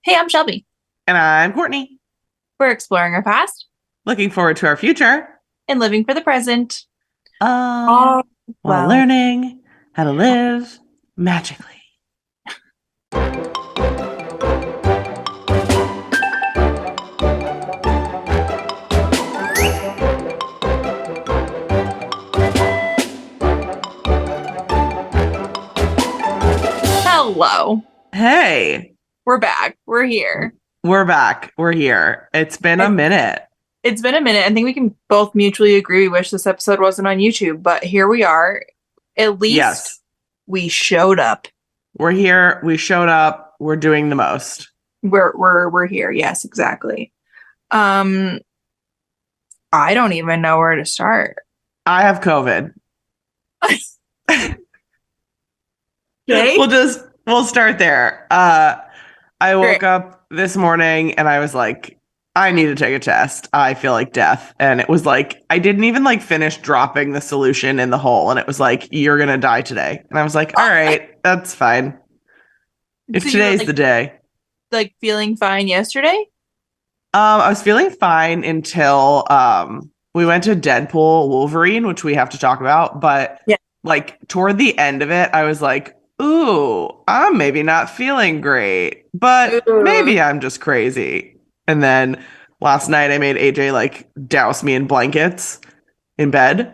Hey, I'm Shelby. And I'm Courtney. We're exploring our past Looking forward to our future. and living for the present. Um, Oh, while well. learning how to live magically. Hello. Hey, We're back. We're here. we're back. We're here. It's been a It, minute. it's been a minute. I think we can both mutually agree we wish this episode wasn't on YouTube, but here we are. At least Yes, we showed up. we're here. We showed up. We're doing the most. We're here. Yes, exactly. Um, I don't even know where to start. I have COVID. Okay. We'll start there. I Great. woke up this morning and I was like, I need to take a test. I feel like death. And it was like, I didn't even like finish dropping the solution in the hole. And it was like, you're going to die today. And I was like, all right, that's fine. If So you were today's the day. like feeling fine yesterday? I was feeling fine until we went to Deadpool Wolverine, which we have to talk about. But Yeah. like toward the end of it, I was like, ooh, I'm maybe not feeling great, but Ooh. maybe I'm just crazy. And then last night I made AJ like douse me in blankets in bed.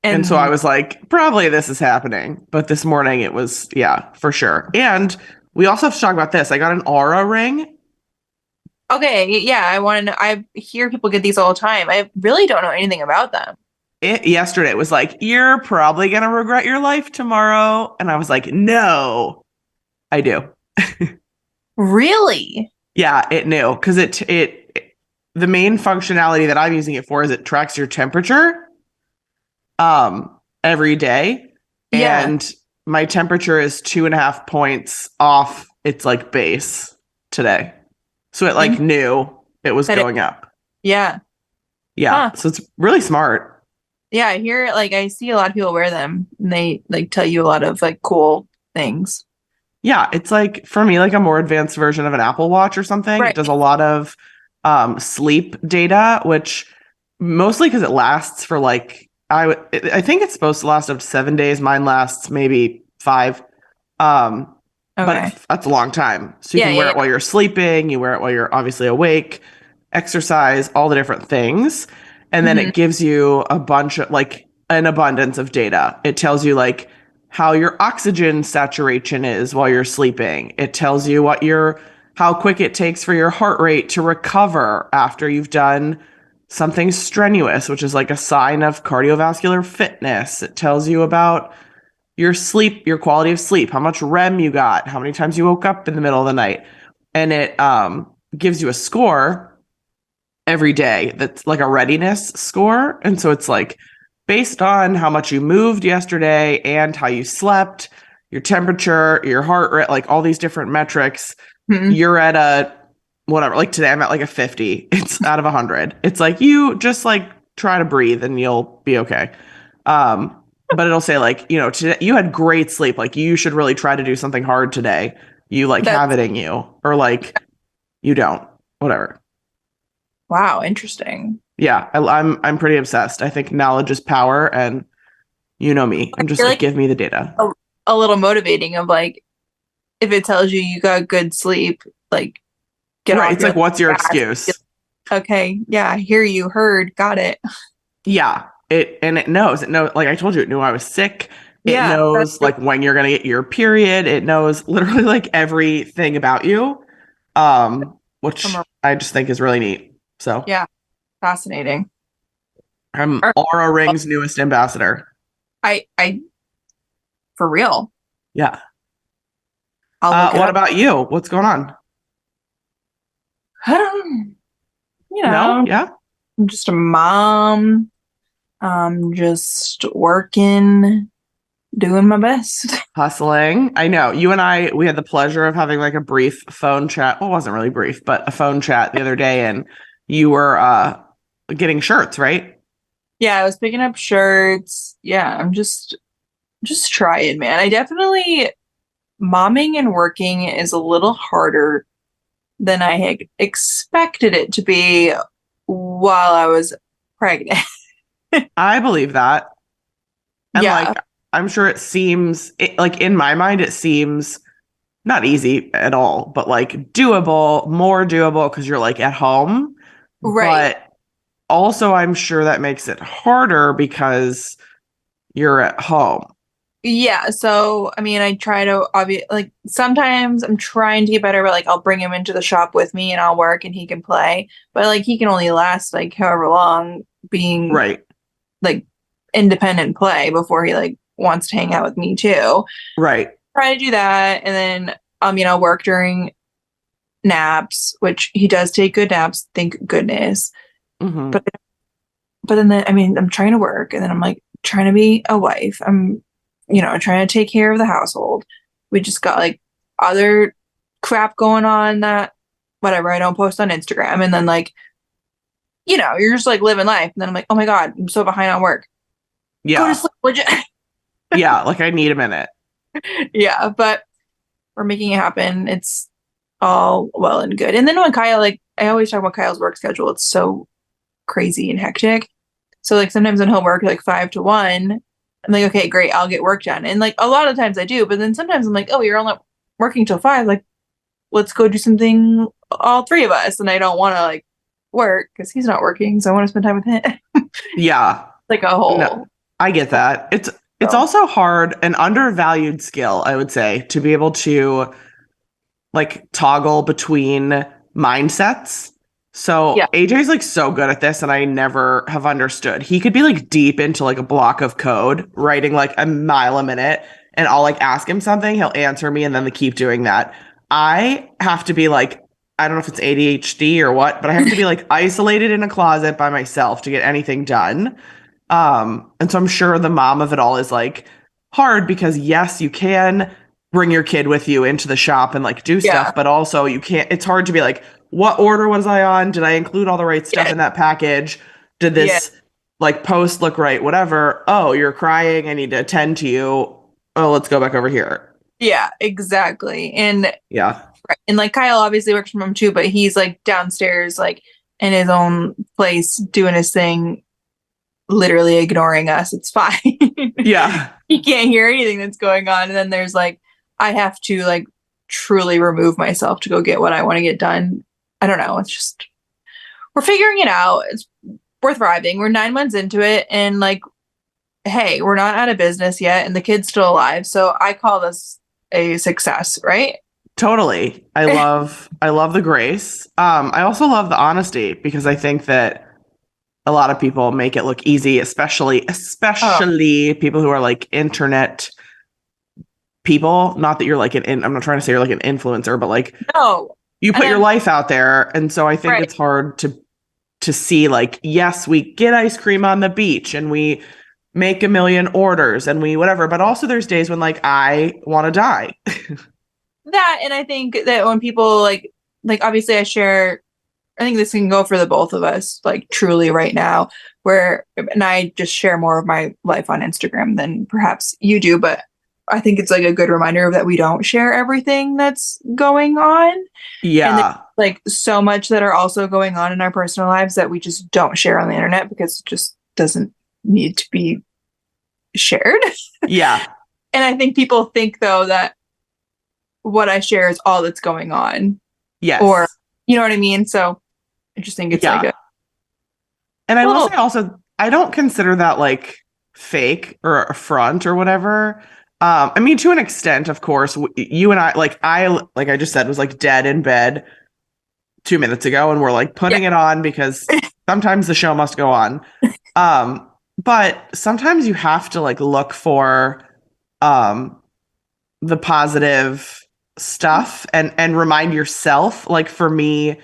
And so I And was like, probably this is happening. But this morning it was, yeah, for sure. And we also have to talk about this. I got an aura ring. okay, yeah, I want to know. I hear people get these all the time. I really don't know anything about them. Yesterday it was like, you're probably going to regret your life tomorrow. And I was like, no, I do. Really? Yeah, it knew because the main functionality that I'm using it for is it tracks your temperature every day. Yeah. And my temperature is 2.5 points off its like base today. So it like In knew it was that it, going up. yeah. Yeah. Huh. So it's really smart. Yeah, I hear like I see a lot of people wear them and they like tell you a lot of like cool things. Yeah, it's like for me like a more advanced version of an Apple Watch or something. It Right. does a lot of sleep data, which mostly because it lasts for like I think it's supposed to last up to 7 days. Mine lasts maybe 5. Um, but Okay. that's a long time. So you Yeah, can yeah, wear it yeah. while you're sleeping. You wear it while you're obviously awake, exercise, all the different things, and then Hmm. it gives you a bunch of like an abundance of data. It tells you like how your oxygen saturation is while you're sleeping. It tells you how quick it takes for your heart rate to recover after you've done something strenuous, which is like a sign of cardiovascular fitness. It tells you about your sleep, your quality of sleep, how much REM you got, how many times you woke up in the middle of the night. And it gives you a score every day that's like a readiness score. And so it's like based on how much you moved yesterday and how you slept, your temperature, your heart rate, like all these different metrics, Hmm. you're at a whatever. Like today, I'm at like a 50. It's out of 100. It's like you just like try to breathe and you'll be okay. Um, but it'll say like, today you had great sleep. Like you should really try to do something hard today. You like have That's it in you, or like you don't, whatever. wow, interesting. Yeah, I'm pretty obsessed. I think knowledge is power, and you know me. I I'm just feel like, like give me the data. a little motivating of like if it tells you you got good sleep, like get Right. off It's your like, what's your ass. excuse? Okay, yeah, I hear you, heard, got it. Yeah. It knows. It knows, like I told you, it knew I was sick. It Yeah, that's knows like when you're gonna get your period. It knows literally like everything about you. Which from I just think is really neat. So yeah, fascinating. I'm Or- Aura Ring's newest ambassador. I for real. Yeah. I'll look it What up. about you? What's going on? You No? know, Yeah. I'm just a mom. Just working, doing my best. Hustling. I know. You and I, we had the pleasure of having like a brief phone chat. Well, it wasn't really brief, but a phone chat the other day, and you were getting shirts, right? Yeah, I was picking up shirts. Yeah, I'm just trying, man. I definitely momming and working is a little harder than I had expected it to be while I was pregnant. I believe that. And Yeah, like, I'm sure like in my mind, it seems not easy at all, but like doable, more doable because you're like at home. right. But also, I'm sure that makes it harder because you're at home. Yeah, so I mean, I try to like sometimes I'm trying to get better, but like I'll bring him into the shop with me and I'll work and he can play. But like he can only last like however long being Right. like independent play before he like wants to hang out with me too. Right. Try to do that and then I'll work during naps, which he does take good naps, thank goodness. Hmm. But I mean, I'm trying to work and then I'm like trying to be a wife. I'm, trying to take care of the household. We just got like other crap going on that whatever I don't post on Instagram. And then like, you're just like living life. And then I'm like, oh my God, I'm so behind on work. Go to Yeah. sleep, would you? Yeah. Like, I need a minute. Yeah, but we're making it happen. It's all well and good. And then when Kyle, like, I always talk about Kyle's work schedule. It's so crazy and hectic. So like sometimes when he'll work like 5 to 1, I'm like, okay, great, I'll get work done. And like a lot of times I do, but then sometimes I'm like, oh, you're only working till 5. Like, let's go do something, all three of us. And I don't want to like work because he's not working, so I want to spend time with him. Yeah. Like a No, whole. I get that. It's So also hard, an undervalued skill, I would say, to be able to like toggle between mindsets. yeah, So AJ's like so good at this, and I never have understood. He could be like deep into like a block of code, writing like a mile a minute, and I'll like ask him something, he'll answer me, and then they keep doing that. I have to be like, I don't know if it's ADHD or what, but I have to be like isolated in a closet by myself to get anything done. And so I'm sure the mom of it all is like hard because yes, you can bring your kid with you into the shop and like do yeah, stuff, but also you can't, it's hard to be like, what order was I on? Did I include all the right stuff yeah, in that package? Did yeah, this like post look right? Whatever. Oh, you're crying. I need to attend to you. Oh, let's go back over here. yeah, exactly. And Yeah. like Kyle obviously works from home too, but he's like downstairs, like in his own place doing his thing, literally ignoring us. It's fine. Yeah. He can't hear anything that's going on. And then there's like, I have to like truly remove myself to go get what I want to get done. I don't know. It's just, we're figuring it out. We're thriving. We're 9 months into it. And like, hey, we're not out of business yet. And the kid's still alive. So I call this a success, right? Totally. I love the grace. I also love the honesty because I think that a lot of people make it look easy, especially Oh, especially people who are like internet people. Not that you're like I'm not trying to say you're like an influencer, but like no. you And put your I'm life out there, and so I think right. it's hard to see like yes, we get ice cream on the beach and we make a million orders and we whatever, but also there's days when like I want to die. That, and I think that when people like obviously I think this can go for the both of us, like truly right now, and I just share more of my life on Instagram than perhaps you do, but I think it's like a good reminder that we don't share everything that's going on. And there's Yeah. like so much that are also going on in our personal lives that we just don't share on the internet because it just doesn't need to be shared. Yeah. And I think people think though that what I share is all that's going on, or Yes. you know what I mean? So I just think it's like Yeah. a And I will little, say also, I don't consider that like fake or a front or whatever. I mean, to an extent, of course, you and like I just said, was like dead in bed 2 minutes ago, and we're like yeah, putting it on because sometimes the show must go on. But sometimes you have to like look for um, the positive stuff and remind yourself. Like for me,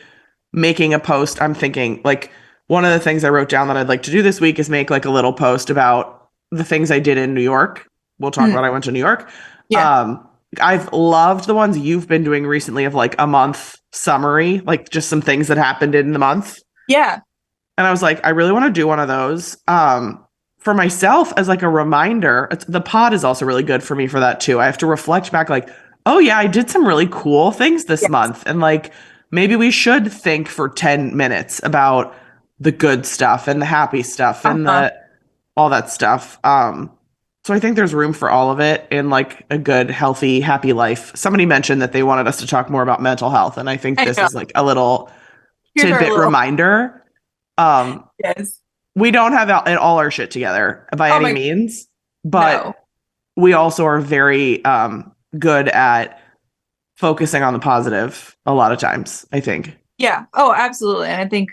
making a post, I'm thinking like one of the things I wrote down that I'd like to do this week is make like a little post about the things I did in New York. We'll talk mm, about I went to New York. yeah, Um, I've loved the ones you've been doing recently of like a month summary, like just some things that happened in the month. yeah, And I was like, I really want to do one of those. For myself as like a reminder, the pod is also really good for me for that too. I have to reflect back like, oh yeah, I did some really cool things this yes, month and like maybe we should think for 10 minutes about the good stuff and the happy stuff and Uh-huh. the all that stuff. So I think there's room for all of it in like a good, healthy, happy life. Somebody mentioned that they wanted us to talk more about mental health, and I think I this know. is like a little Here's our tidbit little reminder. Um, yes. we don't have all our shit together by Oh any my means, no. but we also are very good at focusing on the positive a lot of times, I think. Yeah. Oh, absolutely. And I think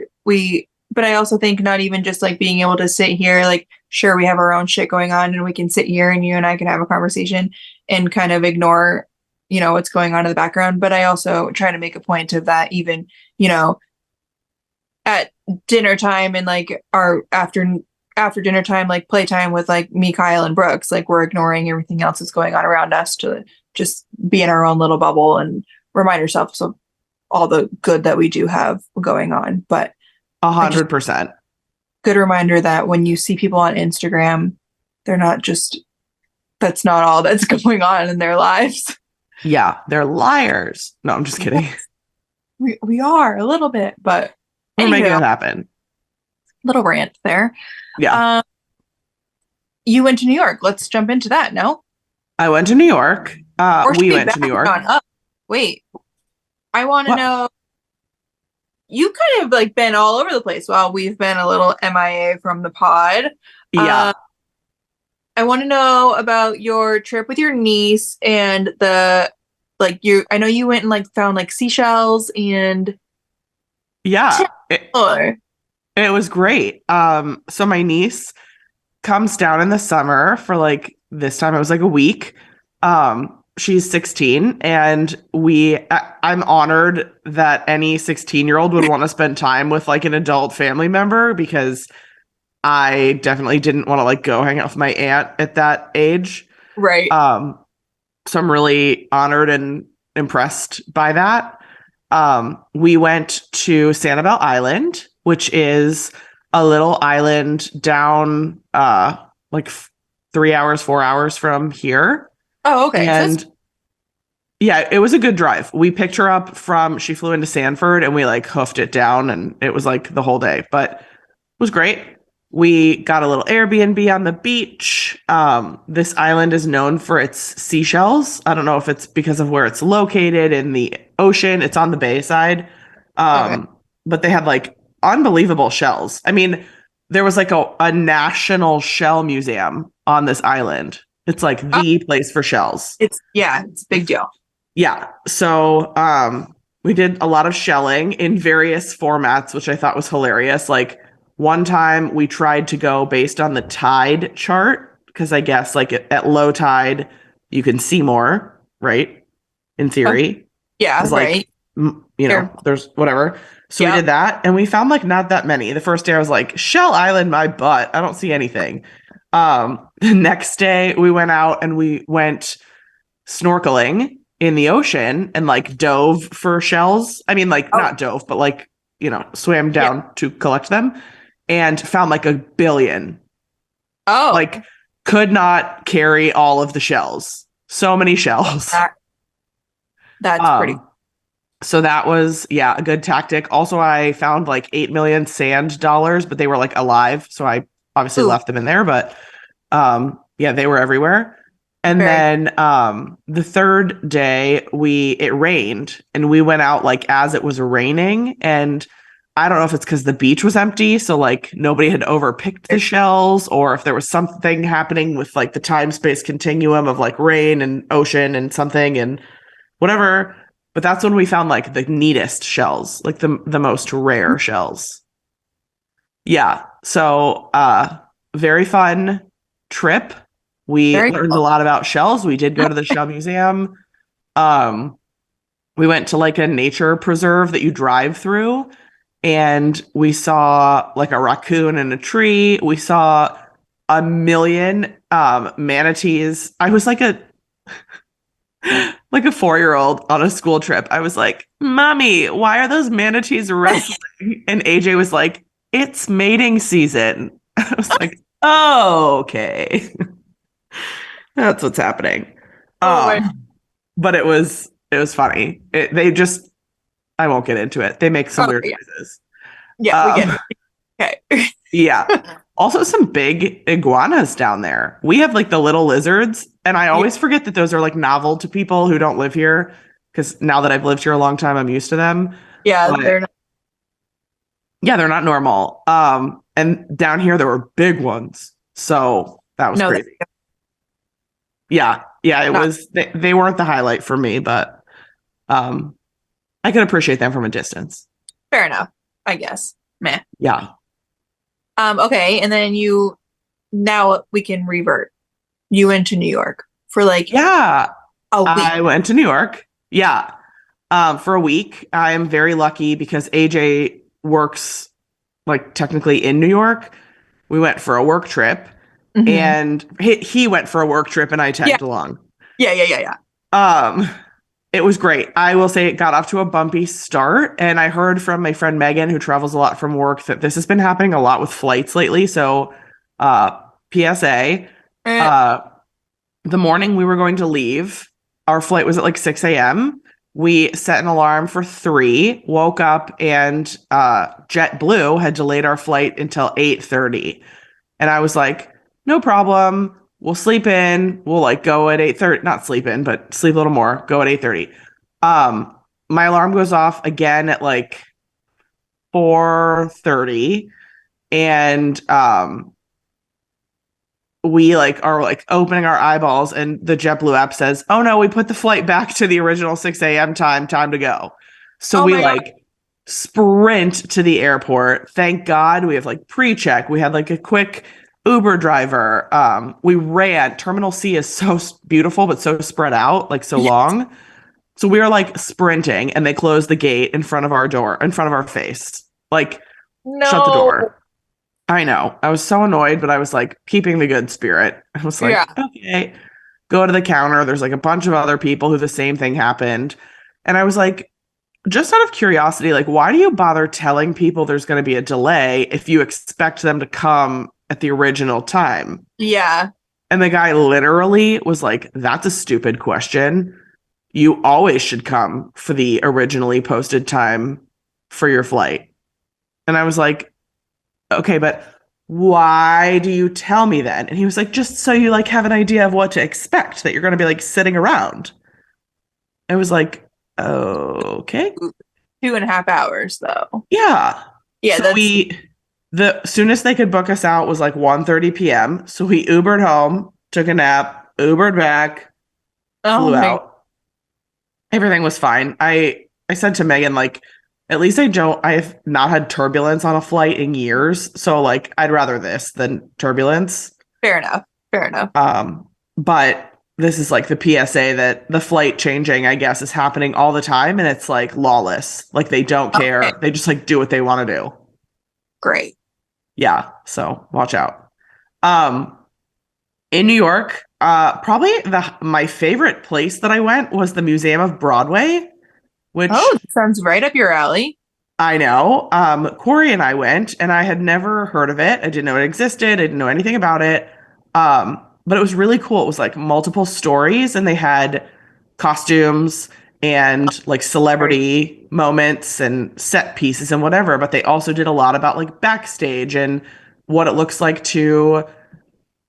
but I also think not even just like being able to sit here, like, sure, we have our own shit going on and we can sit here and you and I can have a conversation and kind of ignore, what's going on in the background. But I also try to make a point of that even, you know, at dinner time and like our after dinner time, like playtime with like me, Kyle, and Brooks, like we're ignoring everything else that's going on around us to just be in our own little bubble and remind ourselves of all the good that we do have going on. But A I just 100%. good reminder that when you see people on Instagram, they're not just that's not all that's going on in their lives. Yeah, they're liars. No, I'm just kidding. Yes, we are a little bit, but We're making anywho, it happen. little rant there. Yeah. Um, you went to New York. Let's jump into that. No, I went to New York. or should We we went to back New on York. up? Wait, I want to What? know. You kind of like been all over the place while we've been a little MIA from the pod. Yeah. Uh, I want to know about your trip with your niece and the like you I know you went and like found like seashells and Yeah. or It was great. So my niece comes down in the summer for like this time it was like a week. She's 16 and I'm honored that any 16-year-old would want to spend time with like an adult family member because I definitely didn't want to like go hang out with my aunt at that age. right. Um, so I'm really honored and impressed by that. We went to Sanibel Island, which is a little island down like 3 hours, 4 hours from here. Oh, okay. So it's And yeah, it was a good drive. We picked her up she flew into Sanford and we like hoofed it down and it was like the whole day, but it was great. We got a little Airbnb on the beach. This island is known for its seashells. I don't know if it's because of where it's located in the ocean. It's on the bay side. okay. But they had like unbelievable shells. I mean, there was like a national shell museum on this island. It's like Oh, the place for shells. it's a big deal. Yeah. So we did a lot of shelling in various formats, which I thought was hilarious. Like one time we tried to go based on the tide chart, because I guess like at low tide, you can see more, right? In Oh, theory. yeah, Because like, right. Here. there's whatever. So we Yep. did that and we found like not that many. The first day I was like, Shell Island, my butt. I don't see anything. The next day we went out and we went snorkeling in the ocean and like dove for shells. I mean, like Oh, not dove, but like, swam yeah. down to collect them and found like a billion. Oh, Like, could not carry all of the shells. So many shells. that that's pretty. Um, so that was, yeah, a good tactic. Also, I found like 8 million sand dollars, but they were like alive. So I obviously Ooh, left them in there, but yeah, they were everywhere. And very. then the third day it rained and we went out like as it was raining and I don't know if it's because the beach was empty, so like nobody had overpicked the shells, or if there was something happening with like the time space continuum of like rain and ocean and something and whatever. But that's when we found like the neatest shells, like the most rare shells. Yeah. So very fun trip. We Very learned a cool. lot about shells. We did go to the shell museum. Um, we went to like a nature preserve that you drive through, and we saw like a raccoon in a tree. We saw a million manatees. I was like a 4-year-old on a school trip. I was like, Mommy, why are those manatees wrestling? And AJ was like, it's mating season. I was like, oh, okay. That's what's happening. Oh my. But it was funny. They just I won't get into it. They make some weird yeah. noises. Yeah, we get it. Okay. Yeah. Also some big iguanas down there. We have like the little lizards, and I Yeah. always forget that those are like novel to people who don't live here, because now that I've lived here a long time, I'm used to them. Yeah, But they're not. yeah, they're not normal. And down here there were big ones. So that was No, crazy. Yeah. Yeah, it not was they weren't the highlight for me, but um I could appreciate them from a distance. fair enough, I guess. Meh. Yeah. Okay, and then now we can revert. You went to New York for like Yeah. a week. I went to New York. Yeah. For a week. I am very lucky because AJ works like technically in New York. We went for a work trip, Hmm. and he went for a work trip and I Yeah, tagged along. yeah. Um, it was great. I will say it got off to a bumpy start, and I heard from my friend Megan, who travels a lot from work, that this has been happening a lot with flights lately. So, uh, PSA, Eh, uh, the morning we were going to leave, our flight was at like 6 a.m. We set an alarm for 3, woke up, and JetBlue had delayed our flight until 8:30. And I was like, no problem. We'll sleep in. We'll like go at 8:30, not sleep in, but sleep a little more, go at 8:30. Um, my alarm goes off again at like 4:30. And we like are like opening our eyeballs, and the JetBlue app says, "Oh no, we put the flight back to the original 6 a.m. time to go." So oh we my God. like sprint to the airport. Thank God we have like pre-check. We had like a quick Uber driver. We ran. Terminal C is so beautiful, but so spread out, like so Yeah. long. So we were like sprinting, and they closed the gate in front of our door, in front of our face. Like, shut the No. door. I know. I was so annoyed, but I was like keeping the good spirit. I was Yeah. like, okay, go to the counter. There's like a bunch of other people who the same thing happened. And I was like, just out of curiosity, like, why do you bother telling people there's going to be a delay if you expect them to come at the original time? Yeah. And the guy literally was like, that's a stupid question. You always should come for the originally posted time for your flight. And I was like, okay, but why do you tell me then? And he was like, just so you like have an idea of what to expect, that you're going to be like sitting around. I was like, okay. 2.5 hours though. Yeah. Yeah, So that's the soonest they could book us out was like 1:30 p.m. So we Ubered home, took a nap, Ubered back, oh flew my out. Everything was fine. I said to Megan, like, at least I've not had turbulence on a flight in years. So like I'd rather this than turbulence. fair enough. Fair enough. But this is like the PSA that the flight changing, I guess, is happening all the time, and it's like lawless. Like they don't Okay, care. They just like do what they want to do. great. Yeah. So watch out. Um, in New York, probably my favorite place that I went was the Museum of Broadway, Oh, which that sounds right up your alley. I know. Corey and I went, and I had never heard of it. I didn't know it existed. I didn't know anything about it. But it was really cool. It was like multiple stories, and they had costumes and like Right. celebrity moments and set pieces and whatever. But they also did a lot about like backstage and what it looks like to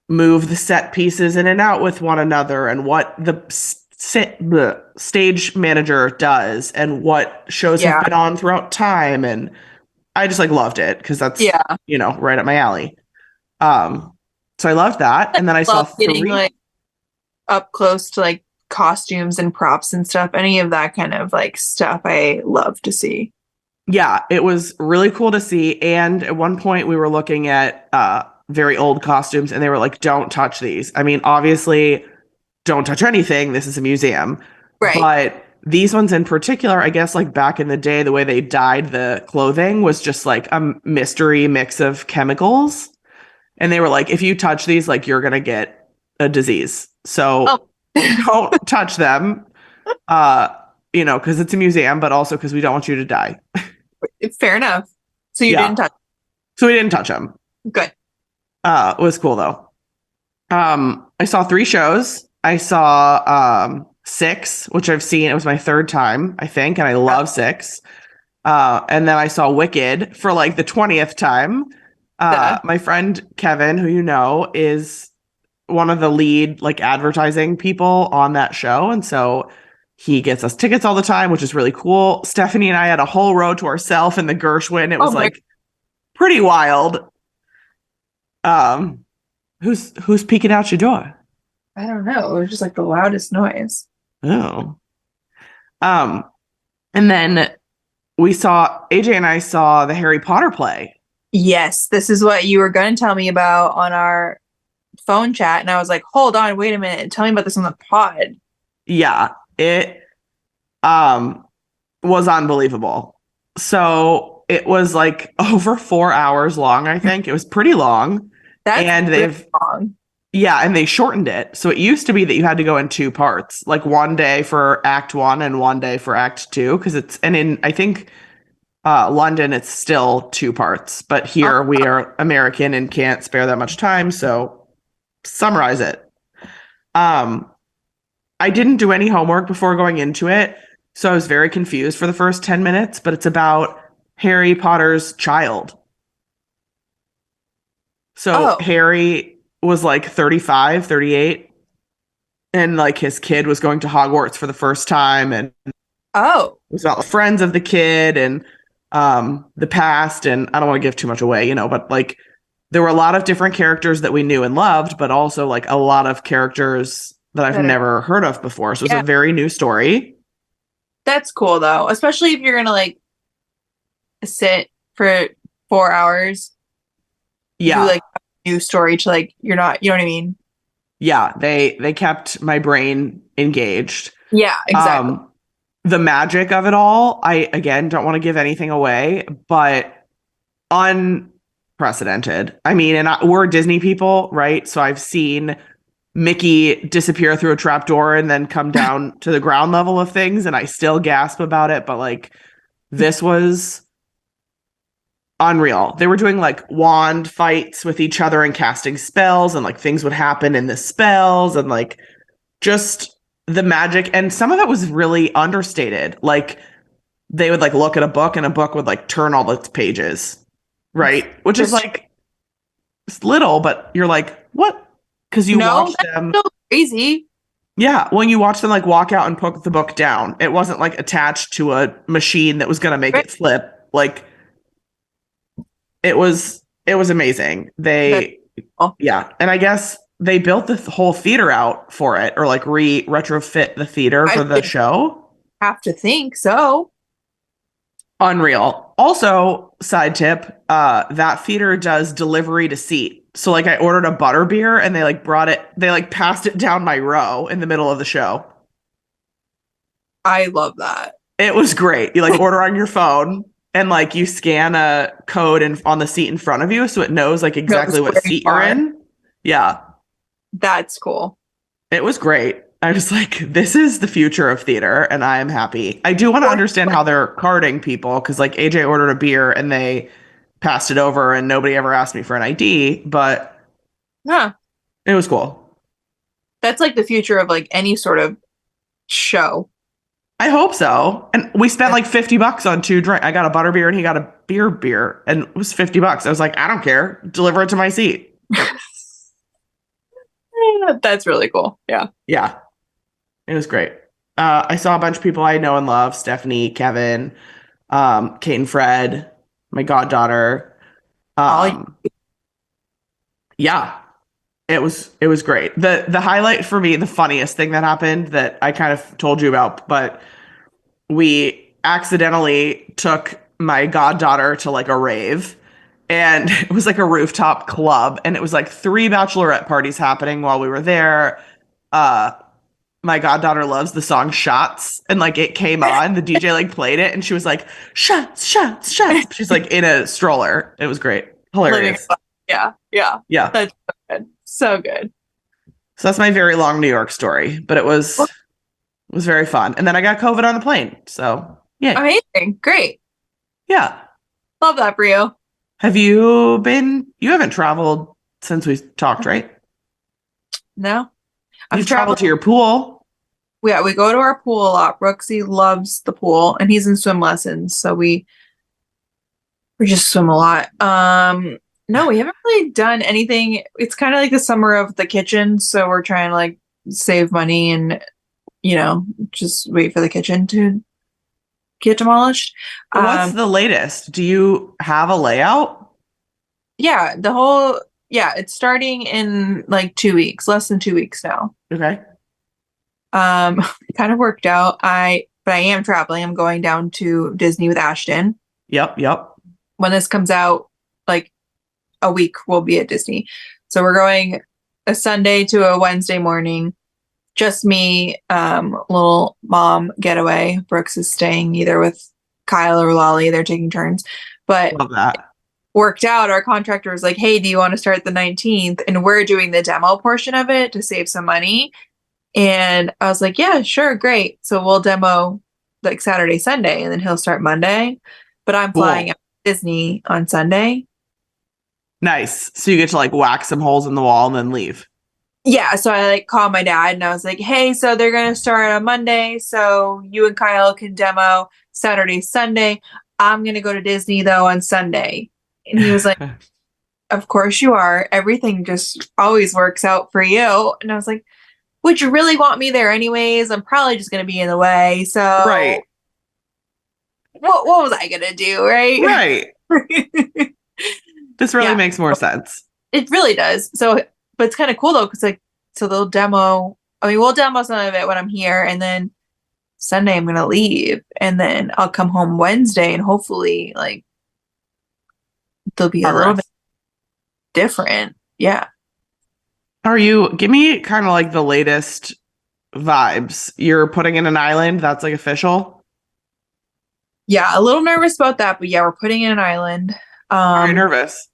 move the set pieces in and out with one another, and what the stage manager does, and what shows have Yeah. been on throughout time. And I just like loved it because that's, Yeah. right up my alley. Um, so I loved that. And then I saw Love getting three. like up close to like costumes and props and stuff. Any of that kind of like stuff I love to see. Yeah, it was really cool to see. And at one point we were looking at very old costumes, and they were like, don't touch these. I mean, obviously, don't touch anything. This is a museum. Right. But these ones in particular, I guess like back in the day, the way they dyed the clothing was just like a mystery mix of chemicals. And they were like, if you touch these, like you're gonna get a disease. So Oh, don't touch them. Because it's a museum, but also because we don't want you to die. fair enough. So you Yeah. didn't touch. So we didn't touch them. Good. It was cool though. I saw 3 shows. I saw Six, which I've seen. It was my third time, I think, and I Yeah. love Six. And then I saw Wicked for like the 20th time. Duh. My friend Kevin, who you know, is one of the lead like advertising people on that show. And so he gets us tickets all the time, which is really cool. Stephanie and I had a whole row to ourselves in the Gershwin. It Oh was my, like pretty wild. Um, who's peeking out your door? I don't know. It was just like the loudest noise. Oh. Um, and then AJ and I saw the Harry Potter play. Yes, this is what you were going to tell me about on our phone chat. And I was like, hold on, wait a minute. Tell me about this on the pod. Yeah, it um was unbelievable. So it was like over 4 hours long, I think. It was pretty long. That's And really long. and they shortened it. So it used to be that you had to go in two parts, like one day for Act One and one day for Act Two, because I think London, it's still two parts, but Uh, here we are American and can't spare that much time. So summarize it. Um, I didn't do any homework before going into it, so I was very confused for the first 10 minutes, but it's about Harry Potter's child. So oh, Harry was like 35, 38, and like his kid was going to Hogwarts for the first time, and it oh, was about the friends of the kid and the past. And I don't want to give too much away, but like there were a lot of different characters that we knew and loved, but also like a lot of characters that I've that are, never heard of before. So it was a yeah, very new story. that's cool though. Especially if you're going to like sit for 4 hours, do Yeah. like a new story to like, you're not, you know what I mean? Yeah, they kept my brain engaged. Yeah, exactly. Um, the magic of it all, I again don't want to give anything away, but unprecedented. I mean, we're Disney people, right? So I've seen Mickey disappear through a trapdoor and then come down to the ground level of things, and I still gasp about it. But like, this was unreal. They were doing like wand fights with each other and casting spells, and like things would happen in the spells, and like just the magic. And some of it was really understated. Like they would like look at a book and a book would like turn all its pages, right? Which is Just like it's little, but you're like, what? Because you no, watch that's them. still crazy. Yeah, when you watch them like walk out and put the book down, it wasn't like attached to a machine that was going to make Right? it flip. Like it was amazing. That's cool. Yeah, and I guess they built the whole theater out for it, or like retrofit the theater I for the would show. have to think so. Unreal. Also, side tip, that theater does delivery to seat. So like I ordered a butter beer and they like passed it down my row in the middle of the show. I love that. It was great. You like order on your phone and like you scan a code on the seat in front of you so it knows like Knows exactly what where you seat you're are. in. Yeah, That's cool. it was great. I was like, this is the future of theater, and I am happy. I do want to Or understand how they're carding people because, like, AJ ordered a beer and they passed it over, and nobody ever asked me for an ID, but huh. it was cool. That's like the future of like any sort of show. I hope so. And we spent like $50 on two drinks. I got a butter beer and he got a beer, and it was $50. I was like, I don't care. Deliver it to my seat. That's really cool. Yeah. Yeah, it was great. I saw a bunch of people I know and love: Stephanie, Kevin, Kate and Fred, my goddaughter. All Um, yeah, it was great. The highlight for me, the funniest thing that happened that I kind of told you about, but we accidentally took my goddaughter to like a rave, and it was like a rooftop club, and it was like three bachelorette parties happening while we were there. Uh my goddaughter loves the song Shots, and like it came on, the DJ like played it and she was like, shots, shots, shots. She's like in a stroller. It was great. living. Hilarious. Yeah. Yeah. Yeah. That's so good. So good. So that's my very long New York story, but it was very fun. And then I got COVID on the plane. So yeah. Amazing. Great. Yeah. Love that for you. You haven't traveled since we talked, right? No, I've You've traveled traveled. to your pool. Yeah, we go to our pool a lot. Brooksy loves the pool and he's in swim lessons, so we just swim a lot. No, we haven't really done anything. It's kind of like the summer of the kitchen, so we're trying to like save money and just wait for the kitchen to get demolished. What's the latest? Do you have a layout? Yeah, it's starting in like 2 weeks, less than 2 weeks now. Okay. It kind of worked out. But I am traveling. I'm going down to Disney with Ashton. Yep, yep. When this comes out, like a week, we'll be at Disney. So we're going a Sunday to a Wednesday morning. Just me, little mom getaway. Brooks is staying either with Kyle or Lolly. They're taking turns. But Love that. worked out, our contractor was like, hey, do you want to start the 19th? And we're doing the demo portion of it to save some money. And I was like, yeah, sure, great. So we'll demo like Saturday, Sunday, and then he'll start Monday. But I'm flying Cool. out to Disney on Sunday. Nice. So you get to like whack some holes in the wall and then leave. Yeah, so I like called my dad and I was like, hey, so they're gonna start on Monday, so you and Kyle can demo Saturday, Sunday. I'm gonna go to Disney though on Sunday. And he was like, of course you are. Everything just always works out for you. And I was like, would you really want me there anyways? I'm probably just gonna be in the way. So Right. what was I gonna do, right? Right. This really Yeah, makes more sense. it really does. So, but it's kind of cool though, because like, so they'll demo. I mean, we'll demo some of it when I'm here, and then Sunday I'm gonna leave, and then I'll come home Wednesday, and hopefully, like, they'll be a little bit Progress. different. Yeah, Give me kind of like the latest vibes. You're putting in an island that's like official. yeah, a little nervous about that, but yeah, we're putting in an island. Are you Um, nervous?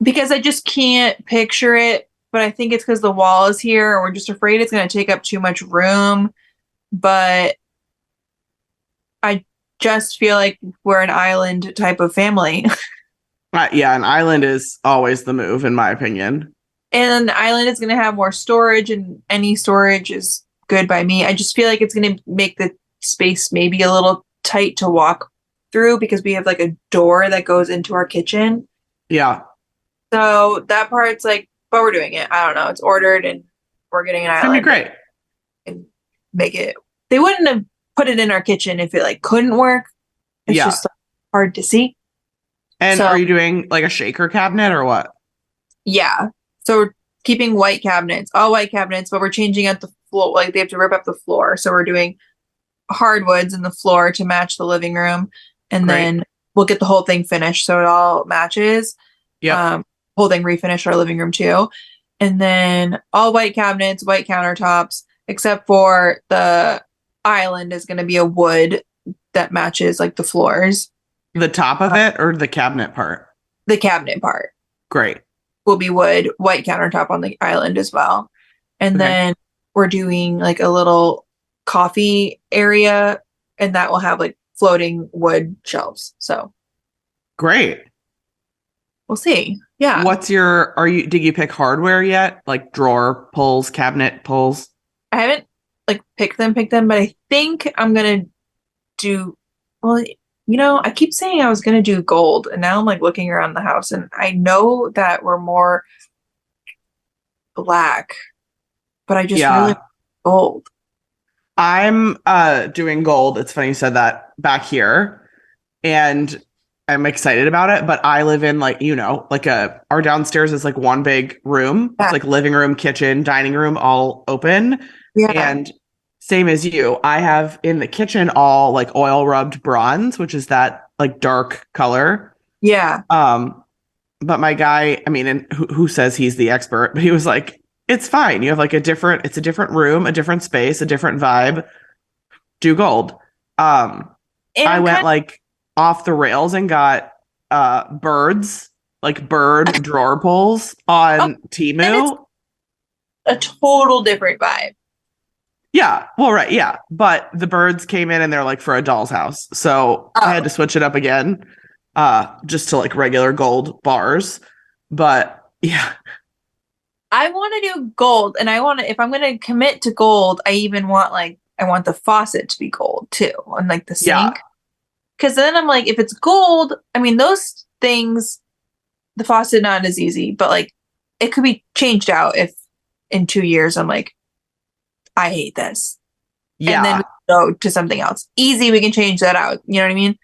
because I just can't picture it, but I think it's because the wall is here, and we're just afraid it's gonna take up too much room. But I just feel like we're an island type of family. Yeah, an island is always the move, in my opinion. And the island is going to have more storage, and any storage is good by me. I just feel like it's going to make the space maybe a little tight to walk through because we have like a door that goes into our kitchen. Yeah. So that part's like, but we're doing it. I don't know. It's ordered and we're getting an It's gonna be island great. and make it. They wouldn't have put it in our kitchen if it like couldn't work. It's Yeah. just like, hard to see. And So are you doing like a shaker cabinet or what? yeah. So we're keeping white cabinets, all white cabinets, but we're changing out the floor. Like they have to rip up the floor. So we're doing hardwoods in the floor to match the living room. And Great. then we'll get the whole thing finished so it all matches. Yep. Whole thing refinished our living room too. And then all white cabinets, white countertops, except for the island is going to be a wood that matches like the floors. The top of it or the cabinet part? The cabinet part Great. will be wood, white countertop on the island as well. And Okay. then we're doing like a little coffee area, and that will have like floating wood shelves. So Great. we'll see. Yeah. Did you pick hardware yet? Like drawer pulls, cabinet pulls? I haven't like picked them, but I think I'm gonna do well, I keep saying I was gonna do gold, and now I'm like looking around the house and I know that we're more black, but I just really Yeah. gold. I'm doing gold. It's funny you said that back here. And I'm excited about it, but I live in like, our downstairs is like one big room. Yeah. It's like living room, kitchen, dining room, all open. Yeah. And same as you, I have in the kitchen all like oil rubbed bronze, which is that like dark color. Yeah. But my guy, I mean, and who says he's the expert, but he was like, it's fine. You have like it's a different room, a different space, a different vibe. Do gold. And I went like off the rails and got birds, like bird drawer pulls on Temu. a total different vibe. Yeah, well, right, yeah. But the birds came in and they're like for a doll's house. So I had to switch it up again, just to like regular gold bars. But yeah. I want to do gold, and if I'm going to commit to gold, I even want like I want the faucet to be gold too, and like the Yeah. sink. Because then I'm like, if it's gold, I mean, those things, the faucet not as easy, but like it could be changed out if in 2 years I'm like, I hate this. And then we Yeah. go to something else. Easy, we can change that out. You know what I mean?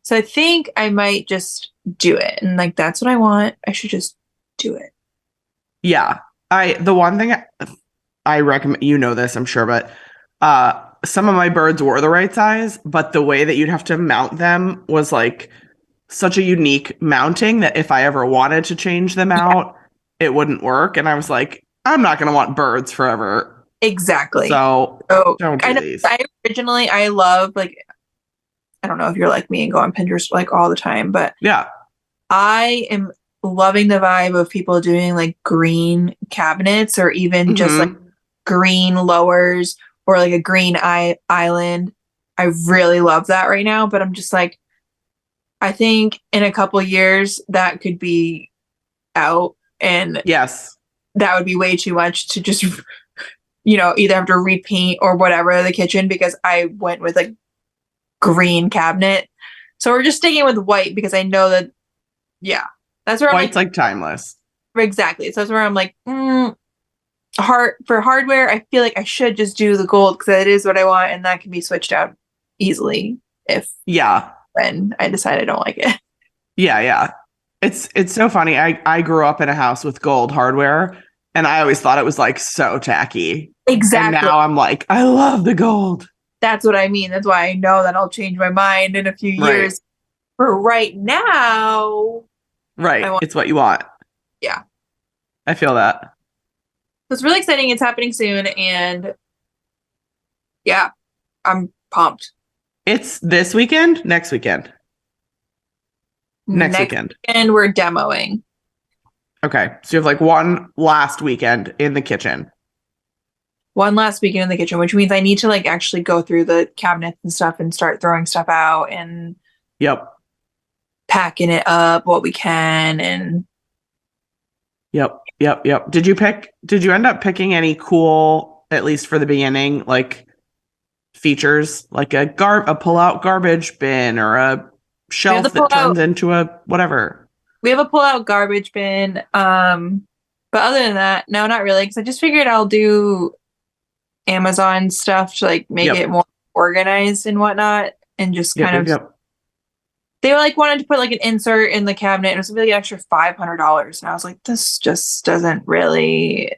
So I think I might just do it. And like that's what I want. I should just do it. Yeah. The one thing I recommend, you know this, I'm sure, but some of my birds were the right size, but the way that you'd have to mount them was like such a unique mounting that if I ever wanted to change them Yeah, out, it wouldn't work. And I was like, I'm not going to want birds forever. exactly. So So don't I do know these. I love like I don't know if you're like me and go on Pinterest like all the time, but Yeah. I am loving the vibe of people doing like green cabinets or even just like Hmm. green lowers or like a green island. I really love that right now, but I'm just like, I think in a couple years that could be out and Yes. that would be way too much to just, either have to repaint or whatever the kitchen because I went with a green cabinet. So we're just sticking with white because I know that, yeah, that's where I'm White's like, like timeless. exactly. So that's where I'm like, for hardware, I feel like I should just do the gold because that is what I want, and that can be switched out easily if Yeah. when I decide I don't like it. Yeah. Yeah. It's so funny. I grew up in a house with gold hardware and I always thought it was like so tacky. And Exactly. now I'm like, I love the gold. That's what I mean. That's why I know that I'll change my mind in a few Right. years. For right now, I Right. want, It's what you want. yeah. I feel that. So it's really exciting. It's happening soon, and yeah, I'm pumped. It's this weekend, next weekend. Next Next weekend. weekend, we're demoing. Okay. So you have like one last weekend in the kitchen. One last weekend in the kitchen, which means I need to like actually go through the cabinets and stuff and start throwing stuff out and Yep. packing it up what we can. And Yep. Yep. Yep. Did you end up picking any cool, at least for the beginning, like features, like a pull out garbage bin or a we have the shelf pull that turns out, into a whatever? we have a pull out garbage bin. But other than that, no, not really. Because I just figured I'll do Amazon stuff to like make it Yep. more organized and whatnot, and just Yep. kind Yep. of Yep. they like wanted to put like an insert in the cabinet and it was gonna be like an extra $500. And I was like, this just doesn't really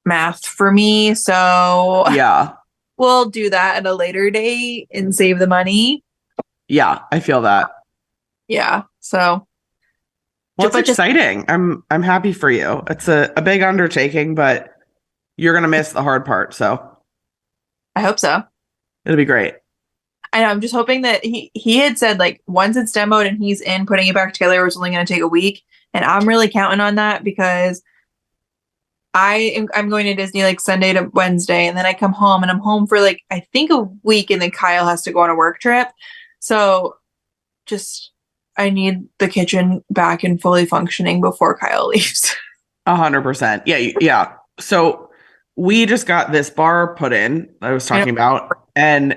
math for me. So Yeah. we'll do that at a later date and save the money. Yeah. I feel that. Yeah. So, Well, it's but just, exciting. I'm happy for you. It's a big undertaking, but you're gonna miss the hard part. So I hope so. it'll be great. I know. I'm just hoping that he had said like once it's demoed and he's in putting it back together, it's only going to take a week. And I'm really counting on that because I'm going to Disney like Sunday to Wednesday, and then I come home and I'm home for like I think a week, and then Kyle has to go on a work trip. So just I need the kitchen back and fully functioning before Kyle leaves. 100%. Yeah. Yeah. So we just got this bar put in I was I know. talking about, and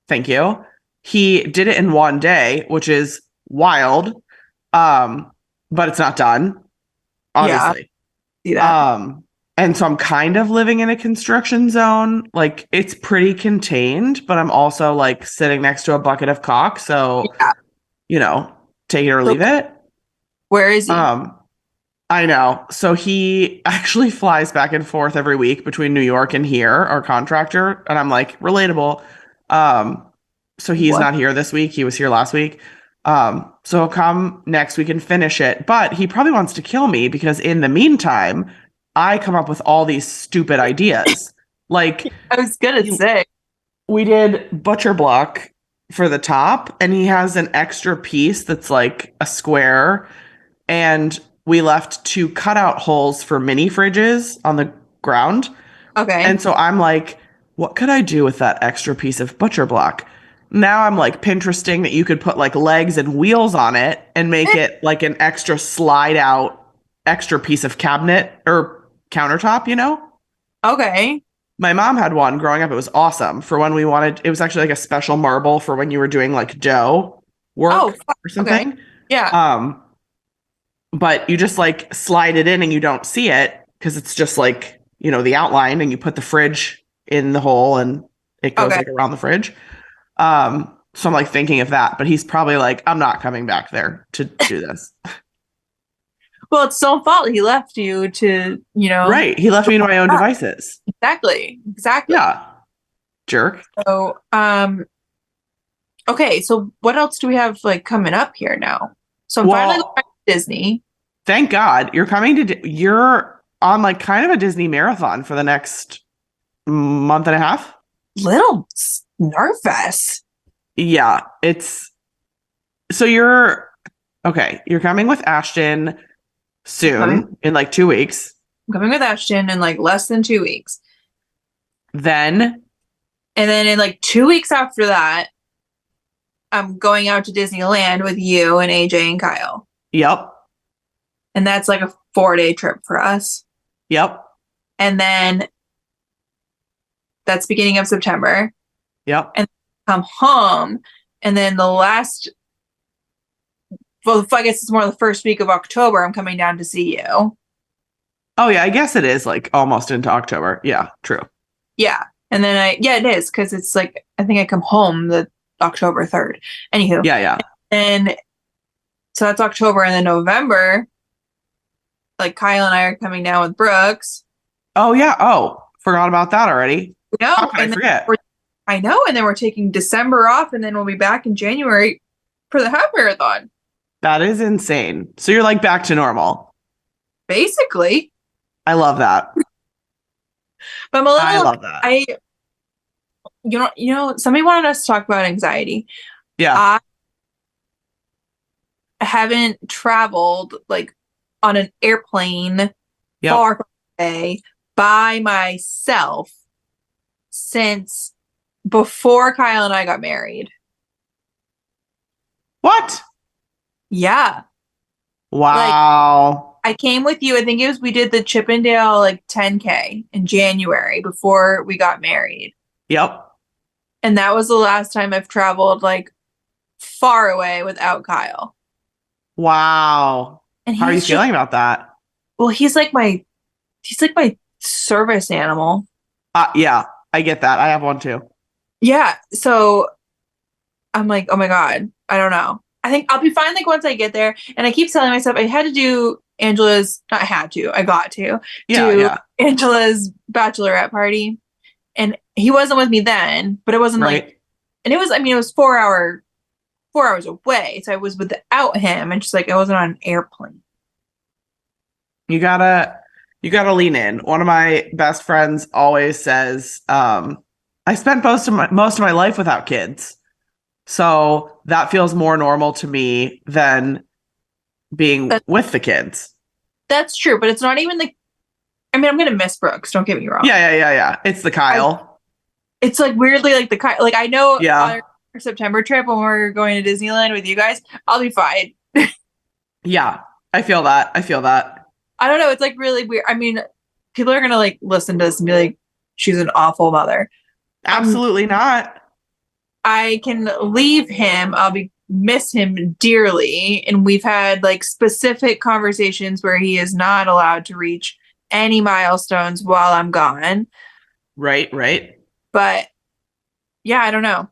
thank you. He did it in one day, which is wild. But it's not done, Yeah, obviously. see that. Um, and so I'm kind of living in a construction zone. Like it's pretty contained, but I'm also like sitting next to a bucket of caulk. So, Yeah. you know, take it or So leave it. where is he? Um, I know. So he actually flies back and forth every week between New York and here, our contractor. And I'm like, relatable. Um, so he's What? not here this week. He was here last week. So he'll come next week and finish it. But he probably wants to kill me because in the meantime, I come up with all these stupid ideas. Like I was gonna he, say. we did butcher block for the top, and he has an extra piece that's like a square, and we left two cutout holes for mini fridges on the ground. Okay. And so I'm like, what could I do with that extra piece of butcher block? Now I'm like Pinteresting that you could put like legs and wheels on it and make it like an extra slide out extra piece of cabinet or countertop, you know? Okay. My mom had one growing up. It was awesome for when we wanted, it was actually like a special marble for when you were doing like dough Oh, work or okay. something. Yeah. Um, but you just like slide it in and you don't see it because it's just like, the outline, and you put the fridge in the hole and it goes Okay. like around the fridge. So I'm like thinking of that, but he's probably like, I'm not coming back there to do this. Well, it's no fault he left you to, Right. He left me to my own devices. exactly. Exactly. Yeah. Jerk. So, okay, so what else do we have like coming up here now? So I'm finally going Well, back to Disney. thank God you're coming you're on like kind of a Disney marathon for the next month and a half. Little nervous. Yeah. So you're okay. You're coming with Ashton Coming, soon in like 2 weeks. I'm coming with Ashton in like less than 2 weeks. Then, And then in like 2 weeks after that, I'm going out to Disneyland with you and AJ and Kyle. yep. And that's like a 4-day trip for us. Yep. And then that's beginning of September. Yep. And come home. And then well, I guess it's more the first week of October, I'm coming down to see you. Oh yeah, I guess it is like almost into October. Yeah, true. Yeah. And then it is, because it's like, I think I come home the October 3rd. Anywho. Yeah, yeah. And so that's October, and then November, like Kyle and I are coming down with Brooks. Oh yeah. Oh, forgot about that already. No, How could I and then forget? I know, and then we're taking December off, and then we'll be back in January for the half marathon. That is insane. So you're like back to normal. Basically. I love that. But I'm a I little love that. Somebody wanted us to talk about anxiety. Yeah. I haven't traveled like on an airplane Yep. far away by myself since before Kyle and I got married. What? Yeah. Wow. I came with you. I think we did the Chippendale like 10K in January before we got married. Yep. And that was the last time I've traveled like far away without Kyle. Wow. And how are you feeling about that? Well, he's like my service animal. Yeah, I get that. I have one too. Yeah. So I'm like, oh my God, I don't know. I think I'll be fine like once I get there. And I keep telling myself I had to do I got to Yeah. Angela's bachelorette party. And he wasn't with me then, but it wasn't Right. and it was 4 hours away. So I was without him, and just like I wasn't on an airplane. You gotta lean in. One of my best friends always says, I spent most of my life without kids. So that feels more normal to me than being with the kids. That's true, but it's not even I'm gonna miss Brooks, don't get me wrong. Yeah. It's the Kyle. It's like weirdly like the Kyle. Like I know Yeah. our September trip when we're going to Disneyland with you guys, I'll be fine. Yeah, I feel that. I don't know. It's like really weird. I mean, people are gonna like listen to this and be like, she's an awful mother. Absolutely not. I can leave him. Miss him dearly. And we've had like specific conversations where he is not allowed to reach any milestones while I'm gone. Right. But yeah, I don't know.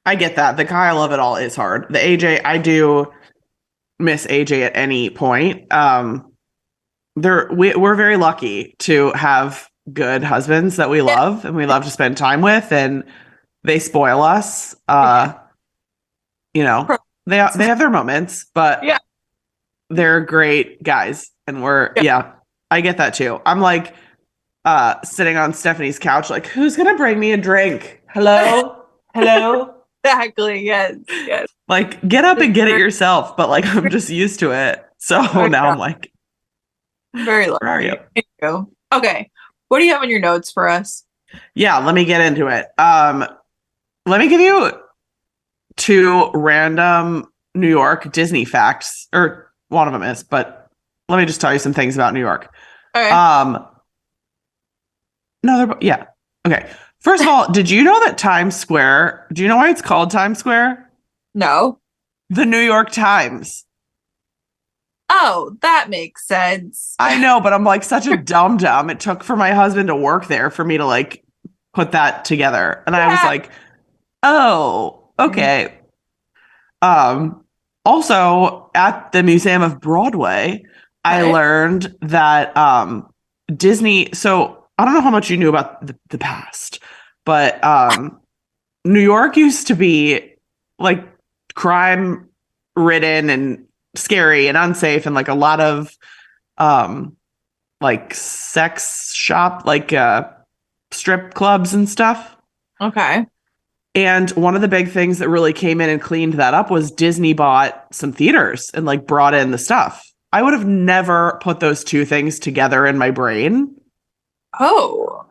I get that. The Kyle of it all is hard. The AJ, I do miss AJ at any point. We're very lucky to have good husbands that we love and we love to spend time with, and they spoil us. They have their moments, but yeah, they're great guys, and I get that too. I'm like sitting on Stephanie's couch like, who's gonna bring me a drink? Hello. exactly. Yes. Like, get up and get it yourself. But like, I'm just used to it. So now I'm like, very lucky. Where are you? Thank you. Okay. What do you have on your notes for us? Yeah, let me get into it. Let me give you 2 random New York Disney facts, or one of them is, but let me just tell you some things about New York. Okay. No, yeah. Okay. First of all, did you know that Times Square, do you know why it's called Times Square? No. The New York Times. Oh, that makes sense. I know, but I'm like such a dum dum. It took for my husband to work there for me to like put that together. And I was Yeah. like, oh, okay. Um, Also at the Museum of Broadway, I Okay. learned that Disney, so I don't know how much you knew about the past, but New York used to be like crime ridden and scary and unsafe and like a lot of um like sex shop like strip clubs and stuff. Okay. And one of the big things that really came in and cleaned that up was Disney bought some theaters and like brought in the stuff. I would have never put those two things together in my brain, Oh.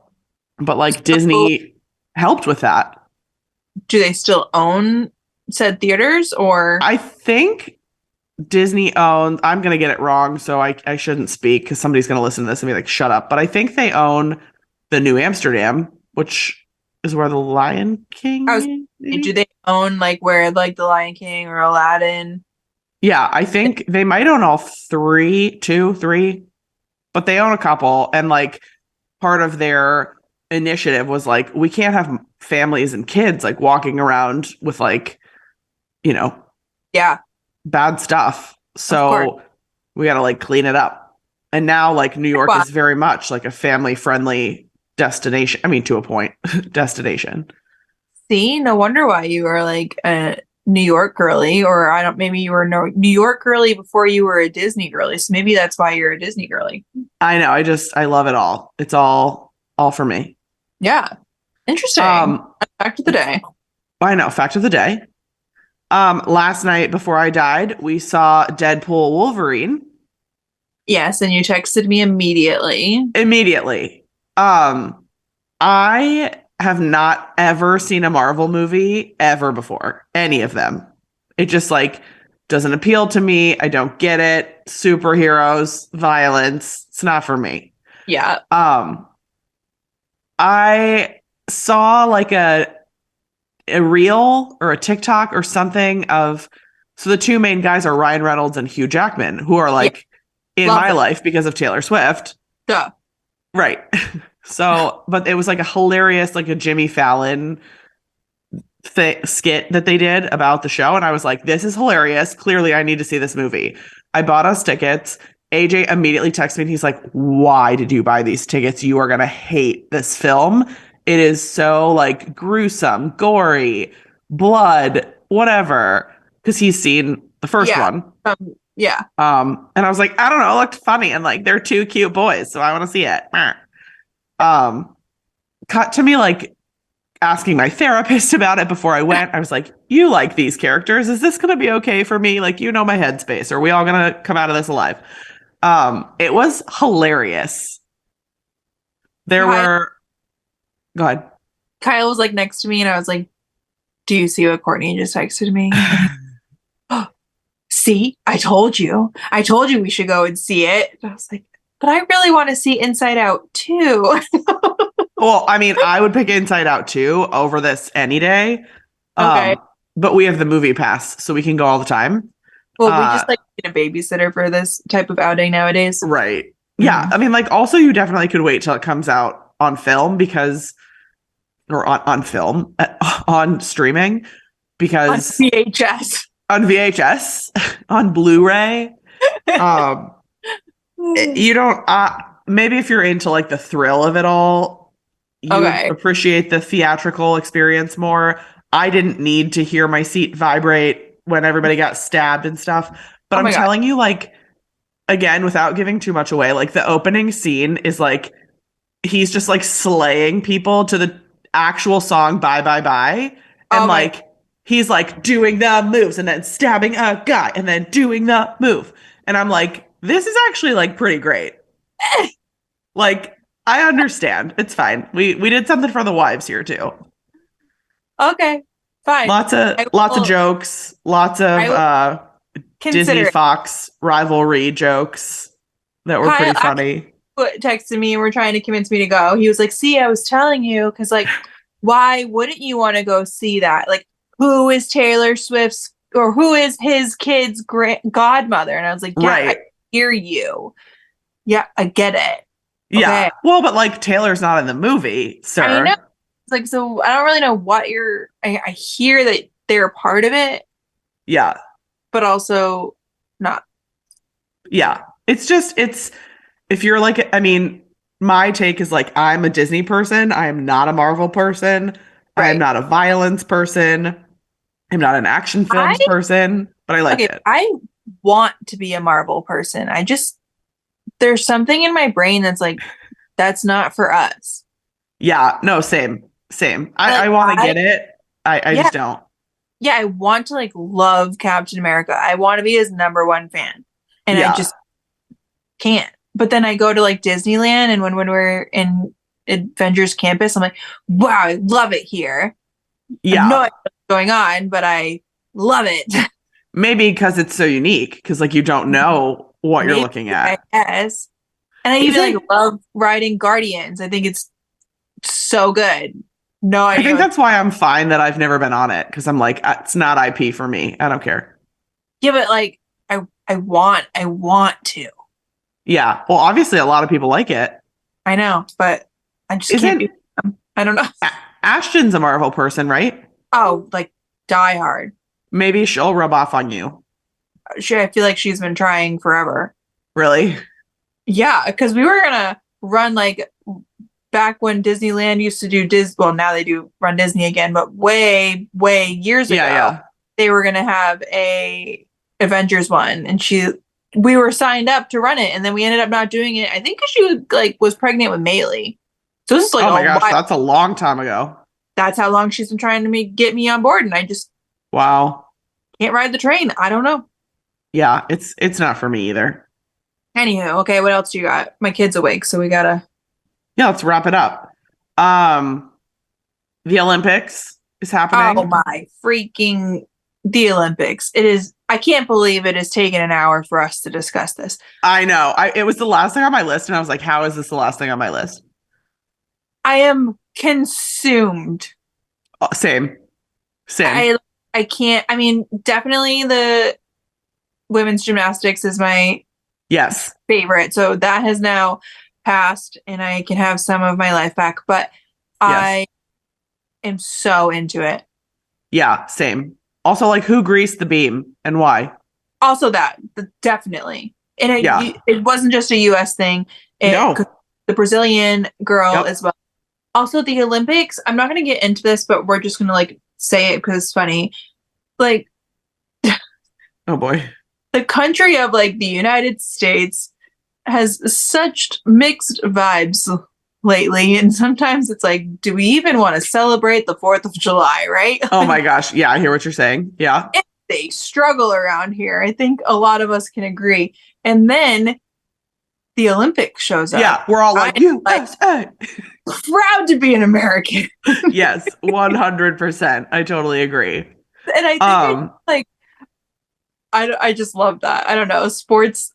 but like So Disney helped with that. do they still own said theaters or I think Disney owned, I'm going to get it wrong, so I shouldn't speak because somebody's going to listen to this and be like, shut up. But I think they own the New Amsterdam, which is where the Lion I was King do maybe? they own like where like the Lion King or Aladdin? Yeah, I think they might own all three, two, three, but they own a couple. And like part of their initiative was like, we can't have families and kids like walking around with like, you know, Yeah, bad stuff. of course. So we got to like clean it up. And now like New York Well, is very much like a family friendly destination. I mean, to a point, destination. see, no wonder why you were like a New York girly, or I don't, maybe you were no New York girly before you were a Disney girly. So maybe that's why you're a Disney girly. I know. I love it all. It's all for me. Yeah. Interesting. Um, Back to the day. I know. Fact of the day. Last night before I died, we saw Deadpool Wolverine Yes, and you texted me immediately. immediately. Um, I have not ever seen a Marvel movie ever before, any of them. It just like doesn't appeal to me. I don't get it. Superheroes, violence, it's not for me. Yeah. Um, I saw like a reel or a TikTok or something of so the two main guys are Ryan Reynolds and Hugh Jackman, who are Yeah. like in Love my them. life because of Taylor Swift. Duh. Right. So, but it was like a hilarious, like a Jimmy Fallon skit that they did about the show. And I was like, this is hilarious. Clearly, I need to see this movie. I bought us tickets. AJ immediately texted me and he's like, why did you buy these tickets? You are going to hate this film. It is so like gruesome, gory, blood, whatever. Because he's seen the first Yeah. one. Yeah. And I was like, I don't know, it looked funny. And like, they're two cute boys. So I want to see it. Cut to me like asking my therapist about it before I went. I was like, you like these characters. Is this going to be okay for me? Like, you know, my headspace. Are we all going to come out of this alive? It was hilarious. There Kyle, were, go ahead. Kyle was like next to me and I was like, do you see what Courtney just texted me? And he, oh, see, I told you. I told you we should go and see it. And I was like, but I really want to see Inside Out too. Well, I mean, I would pick Inside Out 2 over this any day. Okay. But we have the movie pass, so we can go all the time. Well, we Uh, just like need a babysitter for this type of outing nowadays. right. Yeah. Mhm. I mean, like, also, you definitely could wait till it comes out on film because, or on film, on streaming, On because VHS. on VHS, on Blu ray, um, you don't, maybe if you're into like the thrill of it all, you would Okay. appreciate the theatrical experience more. I didn't need to hear my seat vibrate when everybody got stabbed and stuff. But Oh I'm my God. telling you, like, again, without giving too much away, like the opening scene is like he's just like slaying people to the actual song Bye Bye Bye. And Oh my like he's like doing the moves and then stabbing a guy and then doing the move. And I'm like, this is actually like pretty great. Like, I understand. It's fine. We did something for the wives here too. Okay. Fine. Lots of jokes, lots of I will Disney consider it. Fox rivalry jokes that were Kyle, pretty funny. texted me and were trying to convince me to go. He was like, "See, I was telling you, because like, why wouldn't you want to go see that? Like, who is Taylor Swift's or who is his kid's godmother?" And I was like, "Yeah, I Right. hear you. Yeah, I get it. Yeah. Okay, Well, but like Taylor's not in the movie, I know." sir. It's like, so I don't really know what you're. I hear that they're a part of it, Yeah. but also not. Yeah. It's just, it's, if you're like, I mean, my take is like, I'm a Disney person. I am not a Marvel person. I am Right. not a violence person. I'm not an action I films person, but I liked okay. it. I want to be a Marvel person. I just there's something in my brain that's like, that's not for us. Yeah. No, same. Same. I Like want to I get it. I yeah, just don't. yeah, I want to like love Captain America. I want to be his number one fan. And I Yeah. just can't. But then I go to like Disneyland and when we're in Avengers Campus, I'm like, wow, I love it here. I have no Yeah. idea what's going on, but I love it. Maybe because it's so unique, because like you don't know what you're Maybe looking I at. guess. And I Is even like it? love riding Guardians. I think it's so good. No I idea think what. that's why I'm fine that I've never been on it, because I'm like, it's not IP for me. I don't care. Yeah, but like I want to. Yeah. Well, obviously, a lot of people like it. I know, but I just can't Isn't be. I don't know. Ashton's a Marvel person, right? Oh, like Die Hard. Maybe she'll rub off on you. I feel like she's been trying forever. Really? Yeah, because we were gonna run like back when Disneyland used to do Well, now they do Run Disney again, but way years Yeah, ago, yeah. they were gonna have a Avengers one, and we were signed up to run it, and then we ended up not doing it. I think because she was pregnant with Maylee. So this is like Oh my a gosh, while. that's a long time ago. That's how long she's been trying to get me on board, and I just Wow. can't ride the train. I don't know. Yeah, it's not for me either. Anywho, okay, what else do you got? My kid's awake, so we gotta. Yeah, let's wrap it up. Um, the Olympics is Oh happening. my freaking the Olympics! It is. I can't believe it has taken an hour for us to discuss this. I know. It was the last thing on my list, and I was like, how is this the last thing on my list? I am consumed. Same. Same. I I can't. I mean, definitely the women's gymnastics is my Yes. favorite. So that has now passed, and I can have some of my life back. But Yes. I am so into it. Yeah, same. Also, like who greased the beam and why? Also, definitely, and Yeah. it wasn't just a U.S. thing. No. The Brazilian girl Yep. as well. Also, the Olympics. I'm not going to get into this, but we're just going to like say it because it's funny. Like Oh boy. the country of like the United States has such mixed vibes lately, and sometimes it's like, do we even want to celebrate the 4th of July, right? Oh my gosh. Yeah, I hear what you're saying. Yeah. They struggle around here. I think a lot of us can agree. And then the Olympics shows Yeah, up. we're all like I'm like USA. proud to be an American. Yes, 100%. I totally agree. And I think Um, like I just love that. I don't know, sports.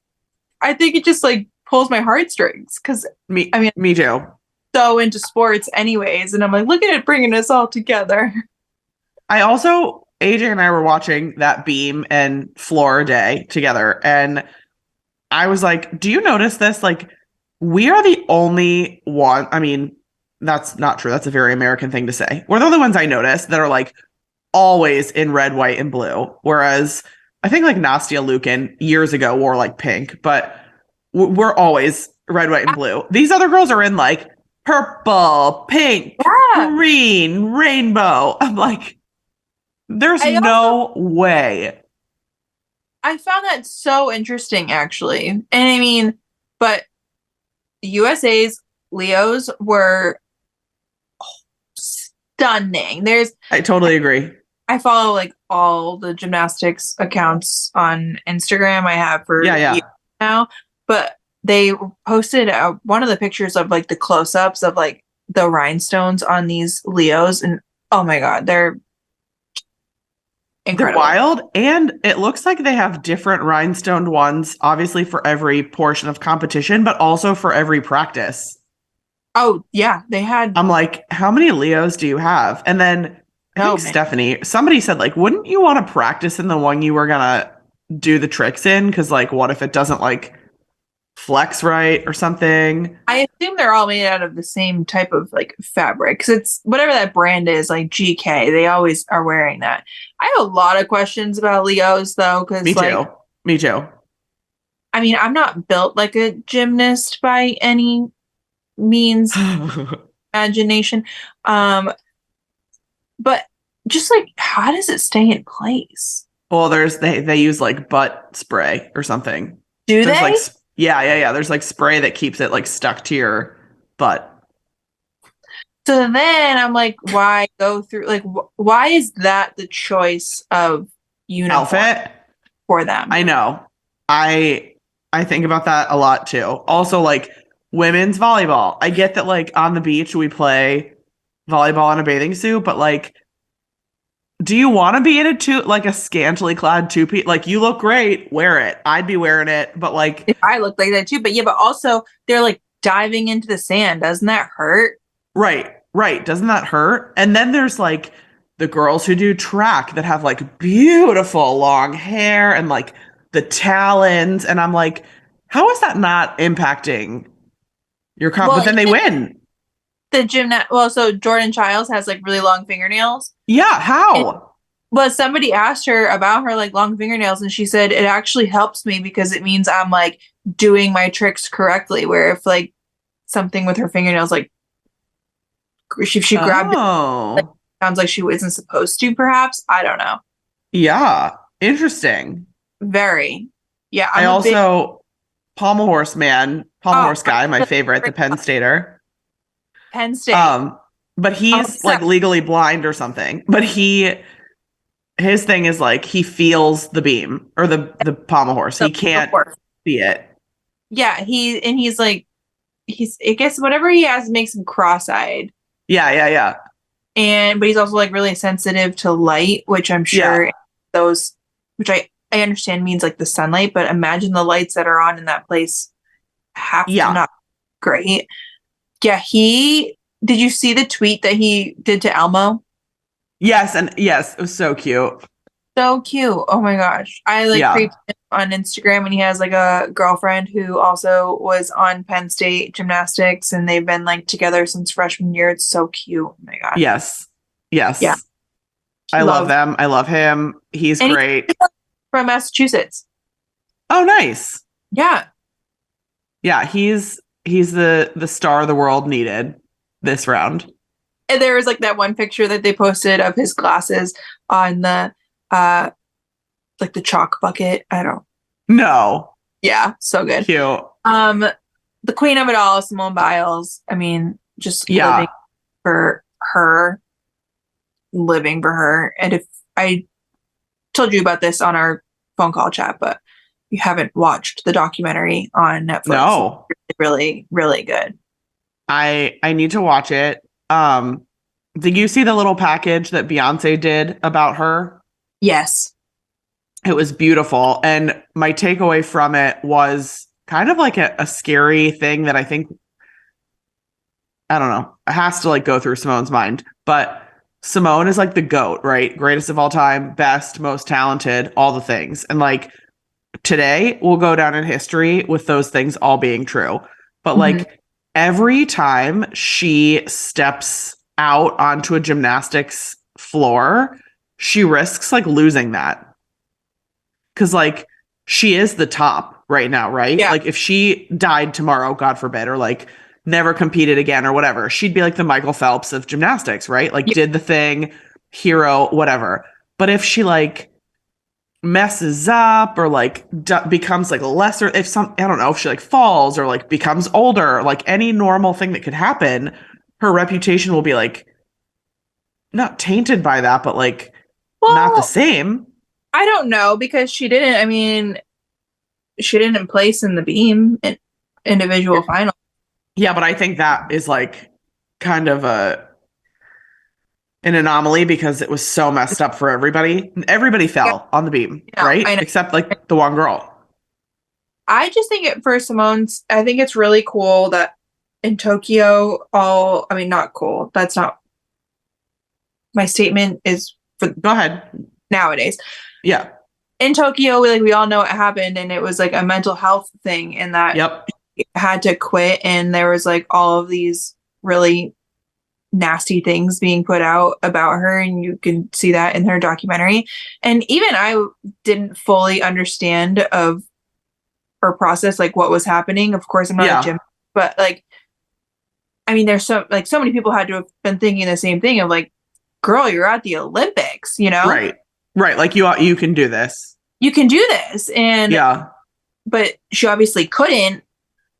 I think it just like pulls my heartstrings because me I mean, me too. I'm so into sports anyways, and I'm like, look at it bringing us all together. I also AJ and I were watching that beam and floor day together, and I was like, do you notice this? Like, we are the only one. I mean, that's not true. That's a very American thing to say. We're the only ones I noticed that are like always in red, white, and blue. Whereas I think like Nastia Lukin years ago wore like pink, but we're always red, white, and blue. These other girls are in like purple, pink, Yeah. green, rainbow. I'm like, there's I also no way. I found that so interesting actually. And I mean, but USA's Leos were stunning. I totally agree. I follow like all the gymnastics accounts on Instagram I have for Yeah, years yeah. now, but they posted one of the pictures of like the close-ups of like the rhinestones on these Leos, and oh my God, They're incredible. wild. And it looks like they have different rhinestoned ones, obviously for every portion of competition, but also for every practice. Oh, yeah, they had I'm like, how many Leos do you have? And then I so think many. Stephanie, somebody said, like, wouldn't you want to practice in the one you were gonna do the tricks in? Because, like, what if it doesn't like flex right or something? I assume they're all made out of the same type of like fabric because it's whatever that brand is, like GK. They always are wearing that. I have a lot of questions about Leos though, Me because like, too. Me too. I mean, I'm not built like a gymnast by any means, imagination. Um, but just like, how does it stay in place? Well, they use like butt spray or something. Do There's like they? yeah. There's like spray that keeps it like stuck to your butt. So then I'm like, why go through like why is that the choice of uniform Outfit. for them? I know. I I think about that a lot too. Also, like women's volleyball. I get that like on the beach we play volleyball in a bathing suit, but like, do you want to be in a like a scantily clad two-piece? Like you look great, wear it. I'd be wearing it, but like, If I look like that too, but yeah, but also they're like diving into the sand. Doesn't that hurt? right. Doesn't that hurt? And then there's like the girls who do track that have like beautiful long hair and like the talons, and I'm like, how is that not impacting your comp? But Well, then they even win. the gymnast. Well, so Jordan Childs has like really long fingernails. Yeah, And, how? but somebody asked her about her like long fingernails, and she said it actually helps me because it means I'm like doing my tricks correctly. Where if like something with her fingernails, like if she grabbed it, like, Oh, sounds like she isn't supposed to. Perhaps I don't know. yeah. Interesting. Very, yeah. I I'm a big also Pommel oh horse guy, my favorite, the Penn Stater. Penn State. Um, but Oh, he's like legally blind or something. But his thing is like he feels the beam or the pommel horse. He of can't course. see it. Yeah, he's like he's I guess whatever he has makes him cross-eyed. Yeah. And but he's also like really sensitive to light, which I'm Yeah. sure those which I understand means like the sunlight, but imagine the lights that are on in that place have to Yeah. not be great. Yeah, he did you see the tweet that he did to Elmo? Yes, and yes, it was so cute. So cute. Oh my gosh. I like Yeah. creeped him on Instagram and he has like a girlfriend who also was on Penn State gymnastics and they've been like together since freshman year. It's so cute. Oh my gosh. Yes. Yeah. Yes. I love Love. them. I love him. He's And great. he's from Massachusetts. Oh, nice. Yeah. Yeah, he's the star the world needed this round. And there was like that one picture that they posted of his glasses on the uh like the chalk bucket. I don't. No. Yeah, so good. Cute. Um the queen of it all, Simone Biles. I mean, just Yeah. for her, living for her. And if I told you about this on our phone call chat, but you haven't watched the documentary on Netflix, No. it's really, really good. I need to watch it. Did you see the little package that Beyonce did about her? Yes. It was beautiful. And my takeaway from it was kind of like a scary thing that I think, I don't know, it has to like go through Simone's mind. But Simone is like the GOAT, right? Greatest of all time, best, most talented, all the things. And like today will go down in history with those things all being true. But Mhm. like every time she steps out onto a gymnastics floor, she risks like losing that. Cause like she is the top right now, right? Yeah. Like if she died tomorrow, God forbid, or like never competed again or whatever, she'd be like the Michael Phelps of gymnastics, right? Like Yeah. did the thing, hero, whatever. But if she like messes up or like becomes like lesser, if some, I don't know, if she like falls or like becomes older, like any normal thing that could happen, her reputation will be like not tainted by that, but like not the Well, same. I don't know because she didn't. I mean, she didn't place in the beam in individual final. Yeah, but I think that is like kind of an anomaly because it was so messed up for everybody. Everybody Yeah, fell on the beam, I right? know. Except like the one girl. I just think it for Simone's, I think it's really cool that in Tokyo, I mean, not cool. That's not my statement is for Go ahead. nowadays. Yeah. In Tokyo, we all know what happened, and it was like a mental health thing, and that Yep. had to quit, and there was like all of these really nasty things being put out about her, and you can see that in her documentary. And even I didn't fully understand of or process like what was happening. Of course, I'm not a Yeah. gym, but like I mean, there's so many people had to have been thinking the same thing of like, girl, you're at the Olympics, you know? Right. Right. Like you can do this. You can do this. And Yeah. but she obviously couldn't.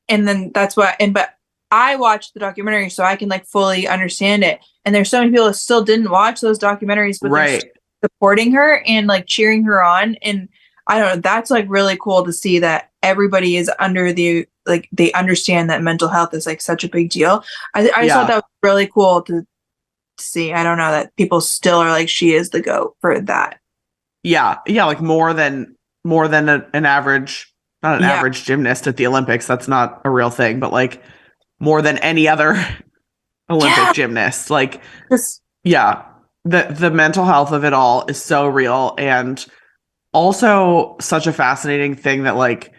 And then that's what but I watched the documentary so I can like fully understand it. And there's so many people that still didn't watch those documentaries, but they're Right. still supporting her and like cheering her on. And I don't know, that's like really cool to see that everybody is under the like they understand that mental health is like such a big deal. I just thought Yeah. that was really cool to see. I don't know that people still are like she is the GOAT for that. Yeah. Yeah. Like more than an average, not an Yeah. average gymnast at the Olympics. That's not a real thing, but like more than any other Olympic Yeah. gymnast. Like, Just yeah, the mental health of it all is so real, and also such a fascinating thing that like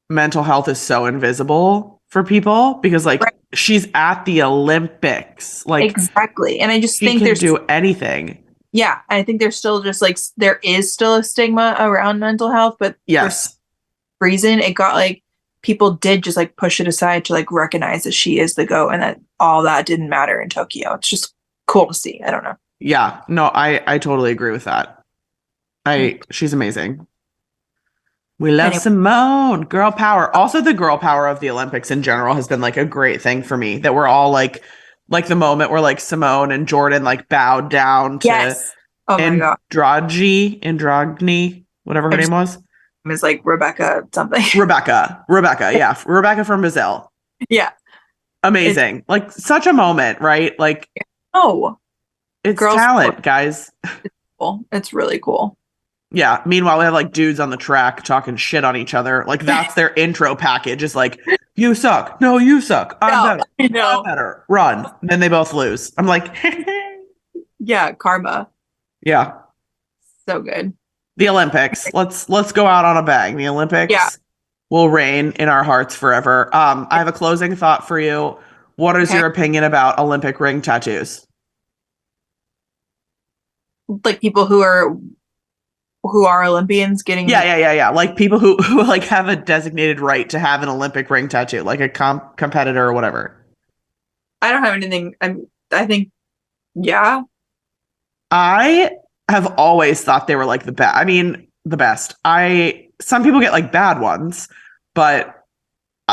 mental health is so invisible for people because like right. she's at the Olympics. Like Exactly. And I just she think can there's do anything. yeah, I think there's still just like there is still a stigma around mental health, but for some Yes. reason it got like people did just like push it aside to like recognize that she is the GOAT and that all that didn't matter in Tokyo. It's just cool to see. I don't know. Yeah. No, I totally agree with that. Mm. She's amazing. We love Anyway, Simone, girl power. Also, the girl power of the Olympics in general has been like a great thing for me that we're all like the moment where like Simone and Jordan like bowed down to yes. Oh my God. Androgyny, whatever her I name just was. is like Rebecca something. Rebecca, yeah, Rebecca from Brazil. Yeah. It's Amazing. Like such a moment, right? Like oh, it's girls talent, guys. cool. It's really cool. Yeah. Meanwhile, we have like dudes on the track talking shit on each other. Like that's their intro package is like, you suck. No, you suck. I'm No, better. I I'm know. better. Run. Then they both lose. I'm like, Yeah, karma. yeah. So good. The Olympics. Let's go out on a bang. The Yeah. Olympics will reign in our hearts forever. I have a closing thought for you. What is Okay. your opinion about Olympic ring tattoos? Like people who are Olympians getting Yeah. Like people who like have a designated right to have an Olympic ring tattoo, like a competitor or whatever. I don't have anything. I think yeah. I have always thought they were like the best. I mean, the best. Some people get like bad ones, but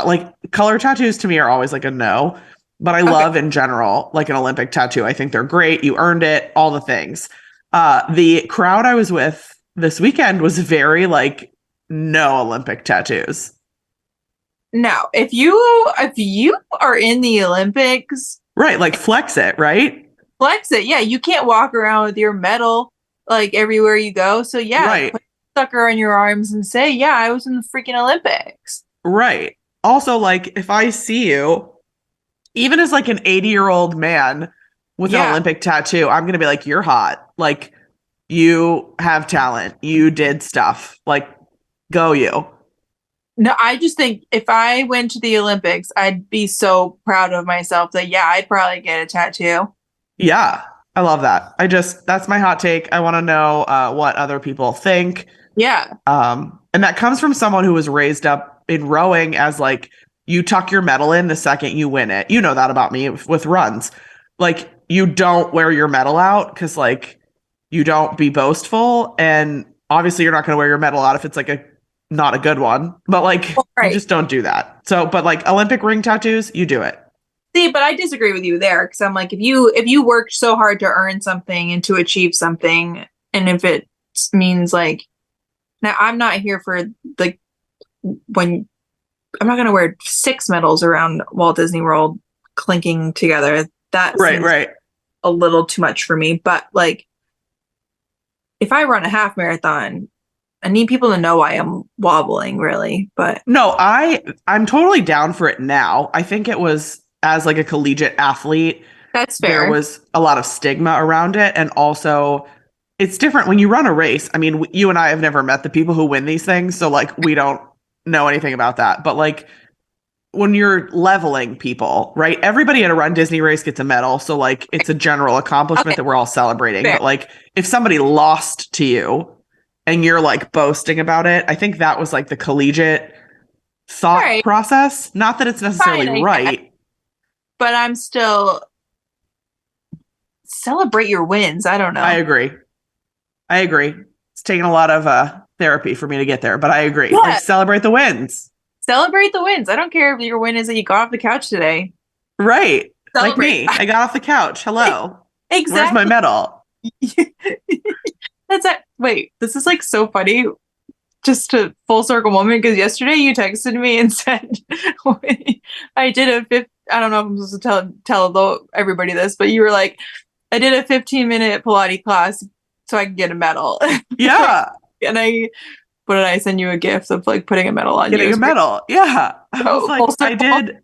like color tattoos to me are always like a no. But I Okay. love in general like an Olympic tattoo. I think they're great. You earned it, all the things. The crowd I was with this weekend was very like no Olympic tattoos. Now, if you are in the Olympics, Right, like flex it, right? flex it. Yeah, you can't walk around with your medal like everywhere you go. So yeah, Right, put a sucker on your arms and say, "Yeah, I was in the freaking Olympics." right. Also, like if I see you, even as like an 80-year-old man with an Yeah. Olympic tattoo, I'm gonna be like, you're hot. Like you have talent. You did stuff. Like go you. No, I just think if I went to the Olympics, I'd be so proud of myself that yeah, I'd probably get a tattoo. Yeah, I love that. That's my hot take. I want to know what other people think. Yeah. And that comes from someone who was raised up in rowing as like you tuck your medal in the second you win it. You know that about me with runs. Like you don't wear your medal out because like you don't be boastful. And obviously you're not going to wear your medal out if it's like a not a good one. But like you Right. just don't do that. So, but like Olympic ring tattoos, you do it. See, but I disagree with you there because I'm like, if you worked so hard to earn something and to achieve something, and if it means like now I'm not here for like when I'm not gonna wear 6 medals around Walt Disney World clinking together. That Right, seems right. a little too much for me. But like, if I run a half marathon, I need people to know I am wobbling, really. But No, I'm totally down for it now. I think it was as like a collegiate athlete, that's there fair. was a lot of stigma around it, and also it's different when you run a race. I mean, you and I have never met the people who win these things, so like we don't know anything about that. But like when you're leveling people, right? Everybody at a Run Disney race gets a medal, so like it's a general accomplishment Okay, that we're all celebrating. fair. But like if somebody lost to you and you're like boasting about it, I think that was like the collegiate All thought right, process. Not that it's necessarily fine, I guess. right. But I'm still celebrate your wins. I don't I know. agree. I agree. It's taken a lot of therapy for me to get there, but I agree. Like Yeah, celebrate the wins. celebrate the wins. I don't care if your win is that you got off the couch today. Right. Like Celebrate. me. I got off the couch. Hello. Where's my Exactly. medal? That's it. Wait, this is like so funny. Just to full circle moment, because yesterday you texted me and said I did a fifth. I don't know if I'm supposed to tell everybody this, but you were like, I did a 15-minute Pilates class so I could get a medal. Yeah. And what did I send you a gift of like putting a medal on you? It Getting a was great. medal. Yeah. I was So, full like, I circle. did.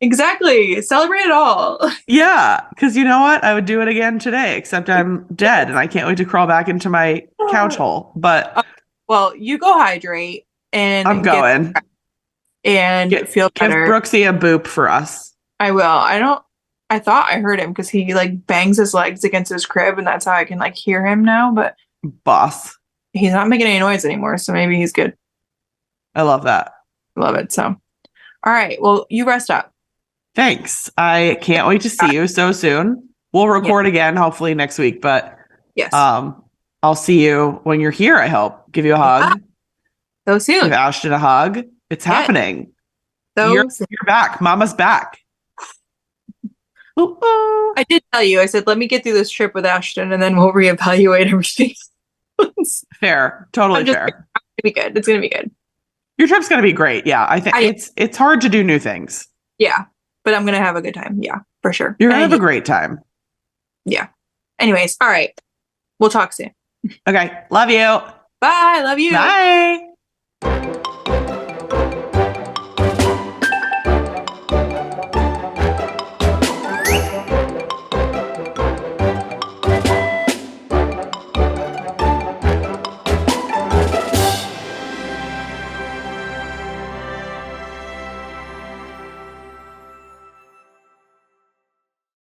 Exactly. Celebrate it all. Yeah. Because you know what? I would do it again today, except I'm dead and I can't wait to crawl back into my couch hole. But Well, you go hydrate I'm and get going. and feel Give better. Brooksy a boop for us. I will. I thought I heard him because he like bangs his legs against his crib, and that's how I can like hear him now. But Boss. he's not making any noise anymore, so maybe he's good. I love that. Love it. So, all right. Well, you rest up. Thanks. I can't wait to see you so soon. We'll Yeah. record again, hopefully next week, but Yes. um, I'll see you when you're here, I hope. Give you a Yeah. hug. So Give soon. Ashton a hug. It's Yeah. happening. So soon. You're back. Mama's back. Ooh, ooh. I did tell you. I said, let me get through this trip with Ashton, and then we'll reevaluate everything. Fair. Totally I'm just fair. it's gonna be good. It's gonna be good. Your trip's gonna be great. Yeah. I think it's hard to do new things. Yeah, but I'm gonna have a good time. Yeah, for sure. You're gonna have a great time. Yeah. Anyways, all right. We'll talk soon. Okay. Love you. Bye. Love you. Bye.